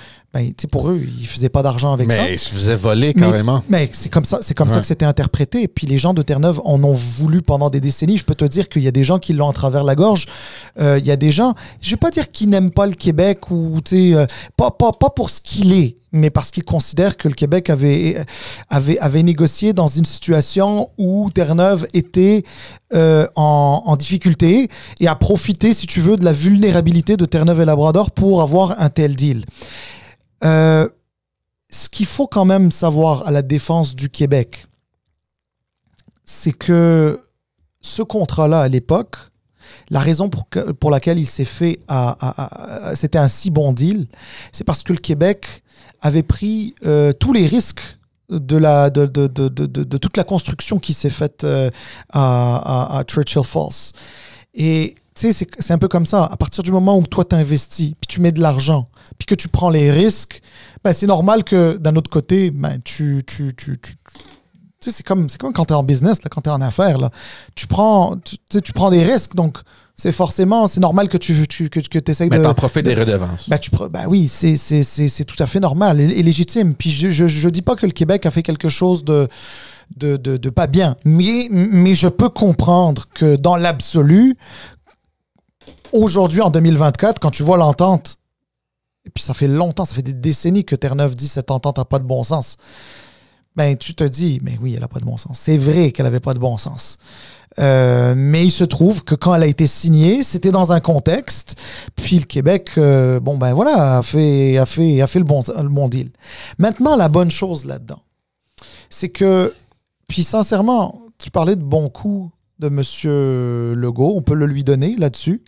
Speaker 2: pour eux, ils ne faisaient pas d'argent avec ça.
Speaker 1: Mais ils se faisaient voler carrément.
Speaker 2: Mais c'est comme ça que c'était interprété. Et puis les gens de Terre-Neuve en ont voulu pendant des décennies. Je peux te dire qu'il y a des gens qui l'ont à travers la gorge. Il y a des gens, je ne vais pas dire qu'ils n'aiment pas le Québec, ou pas pour ce qu'il est, mais parce qu'ils considèrent que le Québec avait négocié dans une situation où Terre-Neuve était en difficulté et a profité, si tu veux, de la vulnérabilité de Terre-Neuve et Labrador pour avoir un tel deal. Ce qu'il faut quand même savoir à la défense du Québec, c'est que ce contrat-là, à l'époque, la raison pour laquelle il s'est fait, c'était un si bon deal, c'est parce que le Québec avait pris tous les risques de toute la construction qui s'est faite à Churchill Falls. Et tu sais, c'est un peu comme ça. À partir du moment où toi, tu investis, puis tu mets de l'argent, puis que tu prends les risques, c'est normal que d'un autre côté, tu Tu sais, c'est comme quand tu es en business, là, quand tu es en affaires. Là. Tu prends des risques, donc c'est normal que tu essayes de...
Speaker 1: Mais t'en profites des redevances.
Speaker 2: Oui, c'est tout à fait normal et légitime. Puis je dis pas que le Québec a fait quelque chose de pas bien, mais je peux comprendre que dans l'absolu, aujourd'hui, en 2024, quand tu vois l'entente, et puis ça fait longtemps, ça fait des décennies que Terre-Neuve dit cette entente n'a pas de bon sens, ben tu te dis, mais oui, elle n'a pas de bon sens. C'est vrai qu'elle n'avait pas de bon sens. Mais il se trouve que quand elle a été signée, c'était dans un contexte, puis le Québec, a fait le bon deal. Maintenant, la bonne chose là-dedans, c'est que, puis sincèrement, tu parlais de bons coups de M. Legault, on peut le lui donner là-dessus,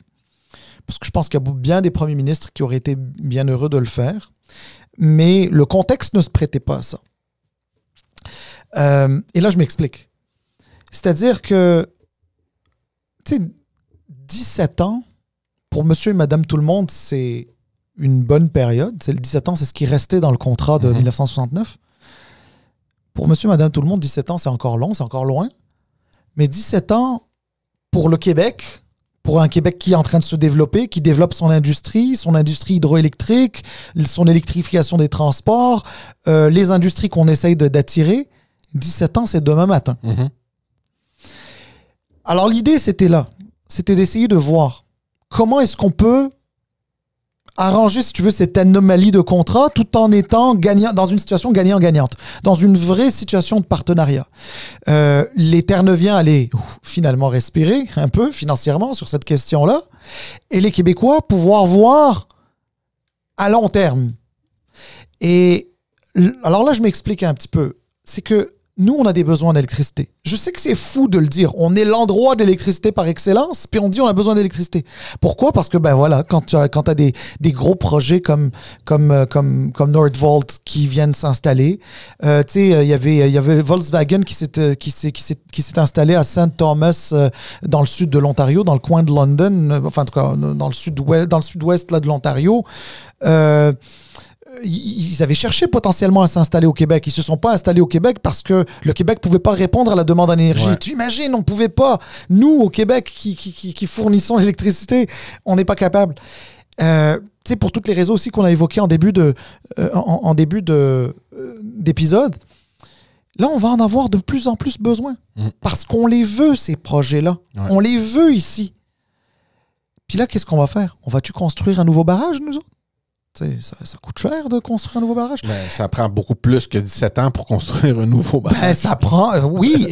Speaker 2: parce que je pense qu'il y a bien des premiers ministres qui auraient été bien heureux de le faire, mais le contexte ne se prêtait pas à ça. Et là, je m'explique. C'est-à-dire que, tu sais, 17 ans, pour monsieur et madame tout le monde, c'est une bonne période. C'est le 17 ans, c'est ce qui restait dans le contrat de 1969. Pour monsieur et madame tout le monde, 17 ans, c'est encore long, c'est encore loin. Mais 17 ans, pour le Québec, pour un Québec qui est en train de se développer, qui développe son industrie hydroélectrique, son électrification des transports, les industries qu'on essaye d'attirer, 17 ans, c'est demain matin. Alors l'idée, c'était d'essayer de voir comment est-ce qu'on peut arranger, si tu veux, cette anomalie de contrat tout en étant gagnant, dans une situation gagnant-gagnante, dans une vraie situation de partenariat. Les Terre-Neuviens allaient finalement respirer un peu financièrement sur cette question-là, et les Québécois pouvoir voir à long terme. Et alors là, je m'explique un petit peu. C'est que nous, on a des besoins d'électricité. Je sais que c'est fou de le dire. On est l'endroit d'électricité par excellence, puis on dit on a besoin d'électricité. Pourquoi? Parce que, quand tu as des gros projets comme Nordvolt qui viennent s'installer, tu sais, il y avait Volkswagen qui s'est installé à St. Thomas, dans le sud de l'Ontario, dans le coin de London, enfin, en tout cas, dans le sud-ouest là, de l'Ontario. Ils avaient cherché potentiellement à s'installer au Québec. Ils ne se sont pas installés au Québec parce que le Québec ne pouvait pas répondre à la demande en énergie. Ouais. Tu imagines, on ne pouvait pas. Nous, au Québec, qui fournissons l'électricité, on n'est pas capable. Tu sais, pour toutes les raisons aussi qu'on a évoquées en début d'épisode, là, on va en avoir de plus en plus besoin. Parce qu'on les veut, ces projets-là. Ouais. On les veut ici. Puis là, qu'est-ce qu'on va faire? On va-tu construire un nouveau barrage, nous autres? Ça coûte cher de construire un nouveau barrage.
Speaker 1: Ça prend beaucoup plus que 17 ans pour construire un nouveau barrage.
Speaker 2: Ça prend, oui,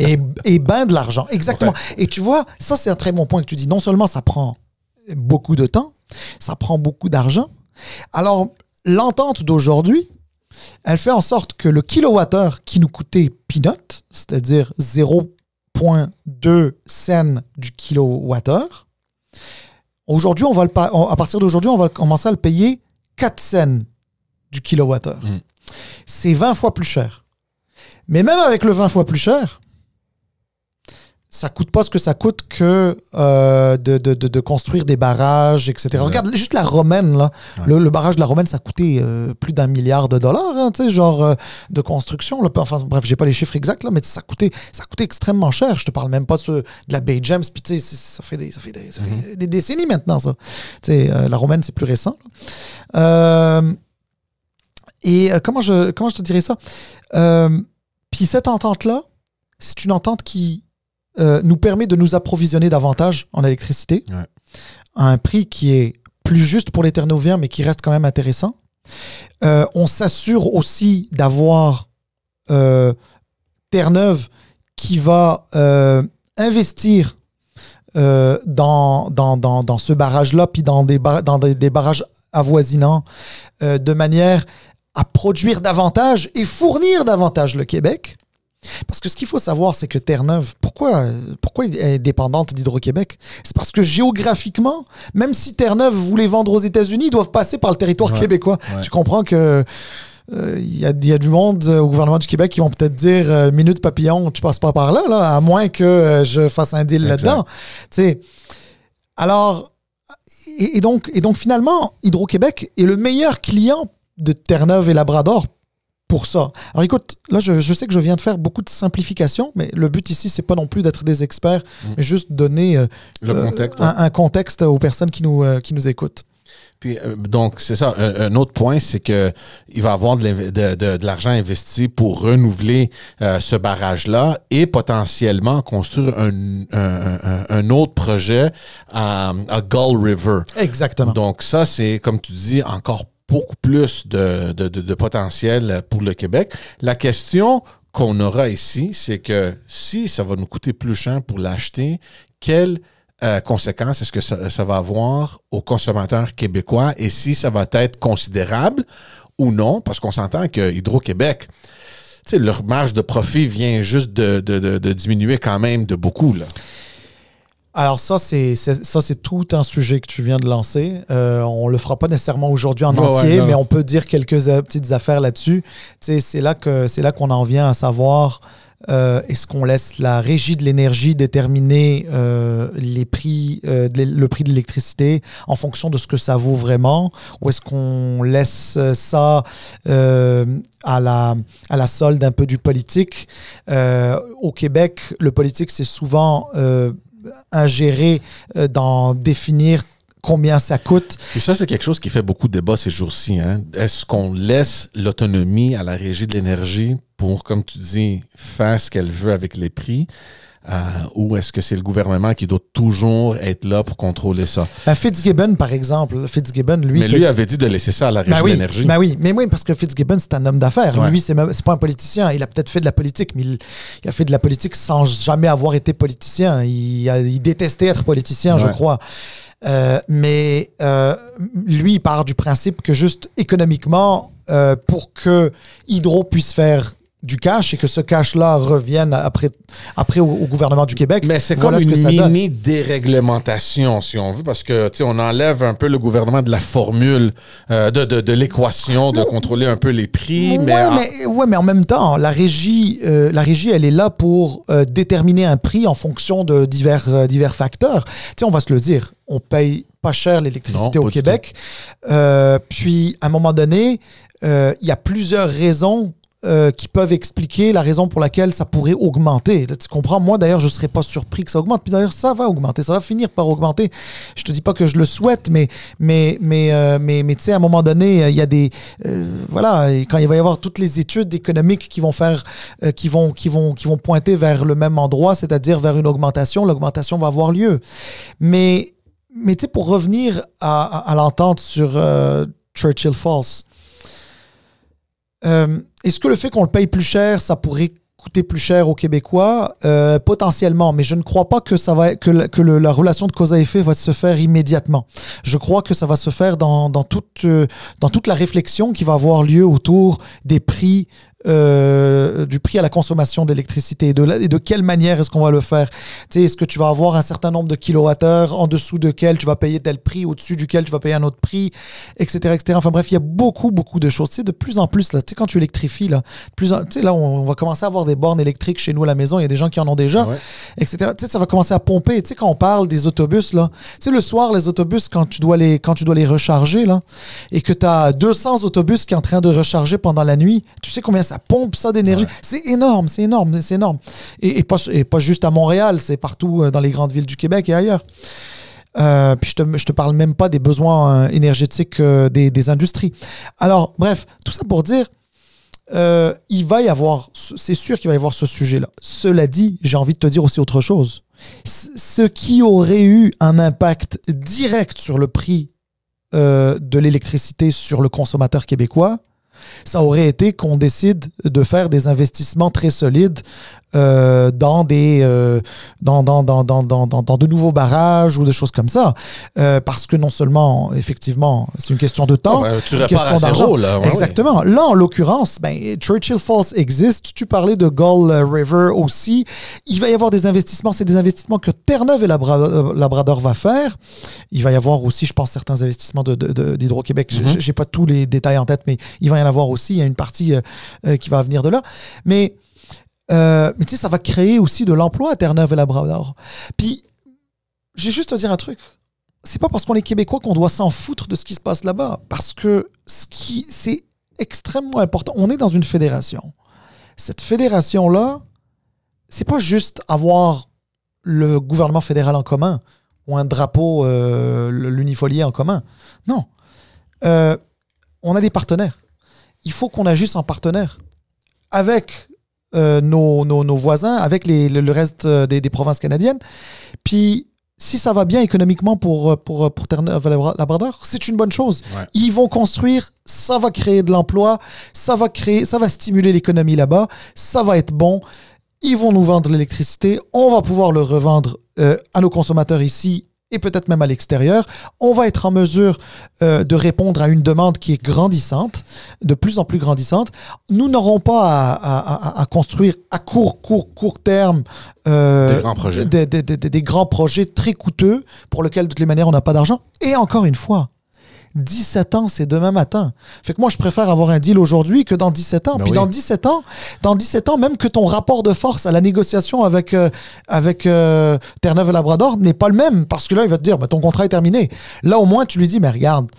Speaker 2: et ben de l'argent. Exactement. Ouais. Et tu vois, ça, c'est un très bon point que tu dis. Non seulement ça prend beaucoup de temps, ça prend beaucoup d'argent. Alors, l'entente d'aujourd'hui, elle fait en sorte que le kilowattheure qui nous coûtait peanut, c'est-à-dire 0,2 cents du kilowattheure, aujourd'hui, à partir d'aujourd'hui, on va commencer à le payer 4 cents du kilowattheure. C'est 20 fois plus cher. Mais même avec le 20 fois plus cher, ça coûte pas ce que ça coûte que de construire des barrages, etc. Ouais. Regarde, juste la Romaine, là. Ouais. Le barrage de la Romaine, ça coûtait plus d'1 milliard de dollars, hein, tu sais, genre de construction. Là. Enfin, bref, j'ai pas les chiffres exacts, là, mais ça coûtait extrêmement cher. Je te parle même pas de la Bay James, puis tu sais, ça fait des décennies maintenant, ça. Tu sais, la Romaine, c'est plus récent. Comment je te dirais ça? Puis cette entente-là, c'est une entente qui nous permet de nous approvisionner davantage en électricité à un prix qui est plus juste pour les Terre-Neuviens, mais qui reste quand même intéressant. On s'assure aussi d'avoir Terre-Neuve qui va investir dans ce barrage-là, puis dans des barrages avoisinants, de manière à produire davantage et fournir davantage le Québec. Parce que ce qu'il faut savoir, c'est que Terre-Neuve, pourquoi elle est dépendante d'Hydro-Québec? C'est parce que géographiquement, même si Terre-Neuve voulait vendre aux États-Unis, ils doivent passer par le territoire québécois. Ouais. Tu comprends que y a du monde au gouvernement du Québec qui vont peut-être dire minute papillon, tu passes pas par là, à moins que je fasse un deal là-dedans. T'sais. Alors, et donc finalement, Hydro-Québec est le meilleur client de Terre-Neuve et Labrador pour ça. Alors écoute, là je sais que je viens de faire beaucoup de simplifications, mais le but ici c'est pas non plus d'être des experts, mais juste donner
Speaker 1: le contexte,
Speaker 2: un contexte aux personnes qui nous écoutent.
Speaker 1: Puis, donc, c'est ça. Un autre point, c'est que il va y avoir de l'argent investi pour renouveler ce barrage-là et potentiellement construire un autre projet à Gull River.
Speaker 2: Exactement.
Speaker 1: Donc, ça, c'est, comme tu dis, encore beaucoup plus de potentiel pour le Québec. La question qu'on aura ici, c'est que si ça va nous coûter plus cher pour l'acheter, quelle conséquences est-ce que ça va avoir aux consommateurs québécois et si ça va être considérable ou non, parce qu'on s'entend que Hydro-Québec, leur marge de profit vient juste de diminuer quand même de beaucoup, là.
Speaker 2: Alors ça, c'est tout un sujet que tu viens de lancer. On le fera pas nécessairement aujourd'hui en entier, mais on peut dire quelques petites affaires là-dessus. C'est là qu'on en vient à savoir est-ce qu'on laisse la régie de l'énergie déterminer le prix de l'électricité en fonction de ce que ça vaut vraiment, ou est-ce qu'on laisse ça à la solde un peu du politique? Au Québec, le politique, c'est souvent ingéré dans définir combien ça coûte.
Speaker 1: Et ça, c'est quelque chose qui fait beaucoup de débat ces jours-ci. Hein? Est-ce qu'on laisse l'autonomie à la régie de l'énergie pour, comme tu dis, faire ce qu'elle veut avec les prix? Ou est-ce que c'est le gouvernement qui doit toujours être là pour contrôler ça?
Speaker 2: Fitzgibbon, par exemple.
Speaker 1: Lui avait dit de laisser ça à la régie de l'énergie.
Speaker 2: Oui, parce que Fitzgibbon, c'est un homme d'affaires. Ouais. Lui, c'est pas un politicien. Il a peut-être fait de la politique, mais il a fait de la politique sans jamais avoir été politicien. Il détestait être politicien, je crois. Mais lui, il part du principe que juste économiquement, pour que Hydro puisse faire du cash et que ce cash-là revienne après au gouvernement du Québec.
Speaker 1: Mais c'est comme une mini-déréglementation, si on veut, parce que on enlève un peu le gouvernement de la formule, de l'équation, de contrôler un peu les prix.
Speaker 2: Mais en même temps, la régie, elle est là pour déterminer un prix en fonction de divers facteurs. On va se le dire, on paye pas cher l'électricité au Québec. Puis, à un moment donné, il y a plusieurs raisons qui peuvent expliquer la raison pour laquelle ça pourrait augmenter. Là, tu comprends? Moi, d'ailleurs, je ne serais pas surpris que ça augmente. Puis d'ailleurs, ça va augmenter. Ça va finir par augmenter. Je ne te dis pas que je le souhaite, mais tu sais, à un moment donné, il y a des... voilà, quand il va y avoir toutes les études économiques qui vont faire... qui vont pointer vers le même endroit, c'est-à-dire vers une augmentation, l'augmentation va avoir lieu. Mais tu sais, pour revenir à l'entente sur Churchill Falls, est-ce que le fait qu'on le paye plus cher, ça pourrait coûter plus cher aux Québécois? Potentiellement, mais je ne crois pas que la relation de cause à effet va se faire immédiatement. Je crois que ça va se faire dans toute la réflexion qui va avoir lieu autour des prix, du prix à la consommation d'électricité et de quelle manière est-ce qu'on va le faire. Tu sais, est-ce que tu vas avoir un certain nombre de kilowattheures en dessous duquel tu vas payer tel prix, au-dessus duquel tu vas payer un autre prix, etc. Enfin bref, il y a beaucoup de choses. Tu sais, de plus en plus, là, tu sais, quand tu électrifies, là, tu sais, là, on va commencer à avoir des bornes électriques chez nous à la maison. Il y a des gens qui en ont déjà, etc. Tu sais, ça va commencer à pomper. Tu sais, quand on parle des autobus, là, tu sais, le soir, les autobus, quand tu dois les recharger, là, et que tu as 200 autobus qui sont en train de recharger pendant la nuit, tu sais combien ça pompe ça d'énergie. Ouais. C'est énorme. Et pas juste à Montréal, c'est partout dans les grandes villes du Québec et ailleurs. Puis je te parle même pas des besoins énergétiques des industries. Alors, bref, tout ça pour dire, il va y avoir, c'est sûr qu'il va y avoir ce sujet-là. Cela dit, j'ai envie de te dire aussi autre chose. Ce qui aurait eu un impact direct sur le prix de l'électricité sur le consommateur québécois, ça aurait été qu'on décide de faire des investissements très solides dans de nouveaux barrages ou des choses comme ça. Parce que non seulement, effectivement, c'est une question de temps,
Speaker 1: tu répares à zéro, là.
Speaker 2: Ouais, exactement. Oui. Là, en l'occurrence, Churchill Falls existe. Tu parlais de Gull River aussi. Il va y avoir des investissements. C'est des investissements que Terre-Neuve et Labrador va faire. Il va y avoir aussi, je pense, certains investissements d'Hydro-Québec. Mm-hmm. J'ai pas tous les détails en tête, mais il va y en avoir aussi. Il y a une partie qui va venir de là. Mais tu sais, ça va créer aussi de l'emploi à Terre-Neuve et Labrador. Puis, j'ai juste à dire un truc. C'est pas parce qu'on est Québécois qu'on doit s'en foutre de ce qui se passe là-bas. Parce que c'est extrêmement important. On est dans une fédération. Cette fédération-là, c'est pas juste avoir le gouvernement fédéral en commun ou un drapeau, l'unifolié en commun. Non. On a des partenaires. Il faut qu'on agisse en partenaire avec nos voisins, avec le reste des provinces canadiennes. Puis, si ça va bien économiquement pour Terre-Neuve-Labrador, c'est une bonne chose.
Speaker 1: Ouais.
Speaker 2: Ils vont construire, ça va créer de l'emploi, ça va stimuler l'économie là-bas, ça va être bon. Ils vont nous vendre l'électricité, on va pouvoir le revendre à nos consommateurs ici et peut-être même à l'extérieur. On va être en mesure de répondre à une demande qui est grandissante, de plus en plus grandissante. Nous n'aurons pas à construire à court terme
Speaker 1: des grands projets.
Speaker 2: Des grands projets très coûteux pour lesquels, de toutes les manières, on n'a pas d'argent. Et encore une fois, 17 ans, c'est demain matin. Fait que moi, je préfère avoir un deal aujourd'hui que dans 17 ans.
Speaker 1: Ben
Speaker 2: Puis
Speaker 1: oui.
Speaker 2: dans 17 ans, même que ton rapport de force à la négociation avec Terre-Neuve et Labrador n'est pas le même. Parce que là, il va te dire, ton contrat est terminé. Là, au moins, tu lui dis, mais regarde,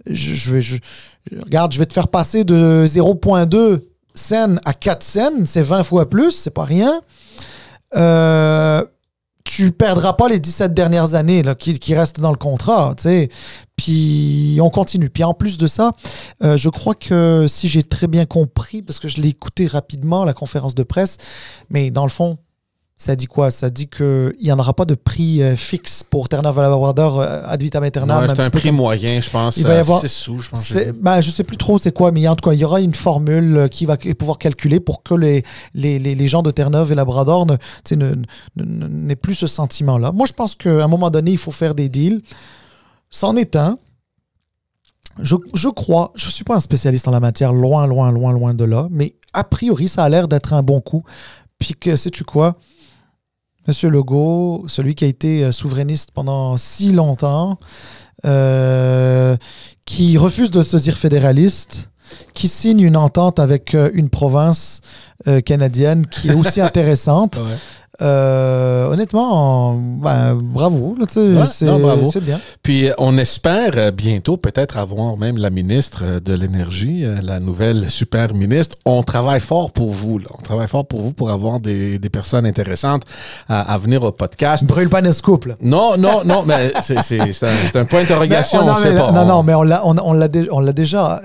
Speaker 2: je vais te faire passer de 0,2 cents à 4 cents. C'est 20 fois plus, c'est pas rien. Tu perdras pas les 17 dernières années là, qui restent dans le contrat, tu sais. Puis on continue. Puis en plus de ça, je crois que si j'ai très bien compris, parce que je l'ai écouté rapidement, la conférence de presse, mais dans le fond, ça dit quoi? Ça dit qu'il n'y en aura pas de prix fixe pour Terre-Neuve-Labrador ad vitam aeternam.
Speaker 1: Ouais, c'est un prix moyen, je pense.
Speaker 2: Il va y avoir
Speaker 1: 6 sous, je pense.
Speaker 2: je ne sais plus trop c'est quoi, mais en tout cas, il y aura une formule qui va pouvoir calculer pour que les gens de Terre-Neuve et Labrador n'aient plus ce sentiment-là. Moi, je pense qu'à un moment donné, il faut faire des deals. C'en est un. Je crois, je ne suis pas un spécialiste en la matière, loin de là, mais a priori, ça a l'air d'être un bon coup. Puis que, sais-tu quoi? Monsieur Legault, celui qui a été souverainiste pendant si longtemps, qui refuse de se dire fédéraliste, qui signe une entente avec une province canadienne qui est aussi intéressante.
Speaker 1: Ouais.
Speaker 2: Honnêtement, bravo. Là,
Speaker 1: bravo.
Speaker 2: C'est bien.
Speaker 1: Puis on espère bientôt peut-être avoir même la ministre de l'Énergie, la nouvelle super ministre. On travaille fort pour vous. Là. On travaille fort pour vous pour avoir des personnes intéressantes à venir au podcast.
Speaker 2: Brûle pas nos scoops. Là.
Speaker 1: Non, mais c'est un point d'interrogation.
Speaker 2: Mais on l'a déjà,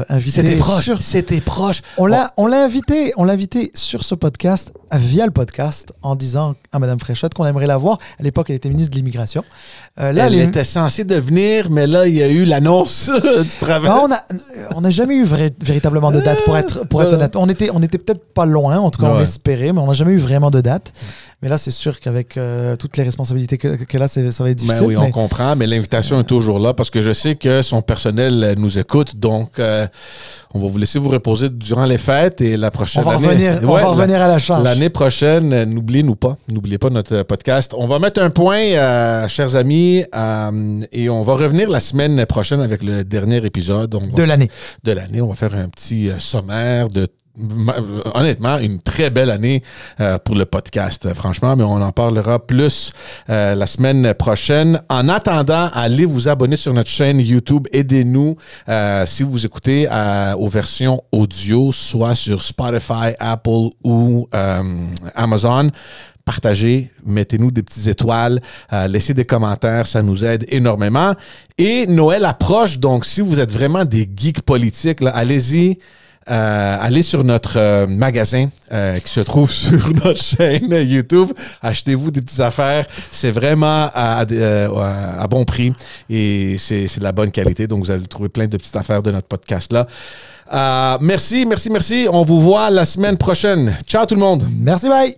Speaker 2: invité.
Speaker 1: C'était proche.
Speaker 2: On l'a invité sur ce podcast via le podcast en disant à Mme Fréchette qu'on aimerait la voir. À l'époque, elle était ministre de l'Immigration.
Speaker 1: Elle était censée devenir, mais là, il y a eu l'annonce du travail.
Speaker 2: On n'a jamais eu véritablement de date, pour être honnête. On était peut-être pas loin, en tout cas, on l'espérait, mais on n'a jamais eu vraiment de date. Mais là, c'est sûr qu'avec toutes les responsabilités qu'elle a, ça va être difficile.
Speaker 1: Ben oui, on comprend, mais l'invitation est toujours là parce que je sais que son personnel nous écoute. Donc, on va vous laisser vous reposer durant les fêtes et la prochaine année.
Speaker 2: On va revenir à la charge.
Speaker 1: L'année prochaine, n'oubliez pas notre podcast. On va mettre un point, chers amis, et on va revenir la semaine prochaine avec le dernier épisode. De l'année. On va faire un petit sommaire de honnêtement, une très belle année pour le podcast, franchement, mais on en parlera plus la semaine prochaine. En attendant, allez vous abonner sur notre chaîne YouTube. Aidez-nous si vous écoutez aux versions audio, soit sur Spotify, Apple ou Amazon. Partagez, mettez-nous des petites étoiles, laissez des commentaires, ça nous aide énormément. Et Noël approche, donc si vous êtes vraiment des geeks politiques, là, allez-y. Allez sur notre magasin qui se trouve sur notre chaîne YouTube. Achetez-vous des petites affaires. C'est vraiment à bon prix et c'est de la bonne qualité. Donc, vous allez trouver plein de petites affaires de notre podcast-là. Merci. On vous voit la semaine prochaine. Ciao tout le monde.
Speaker 2: Merci, bye.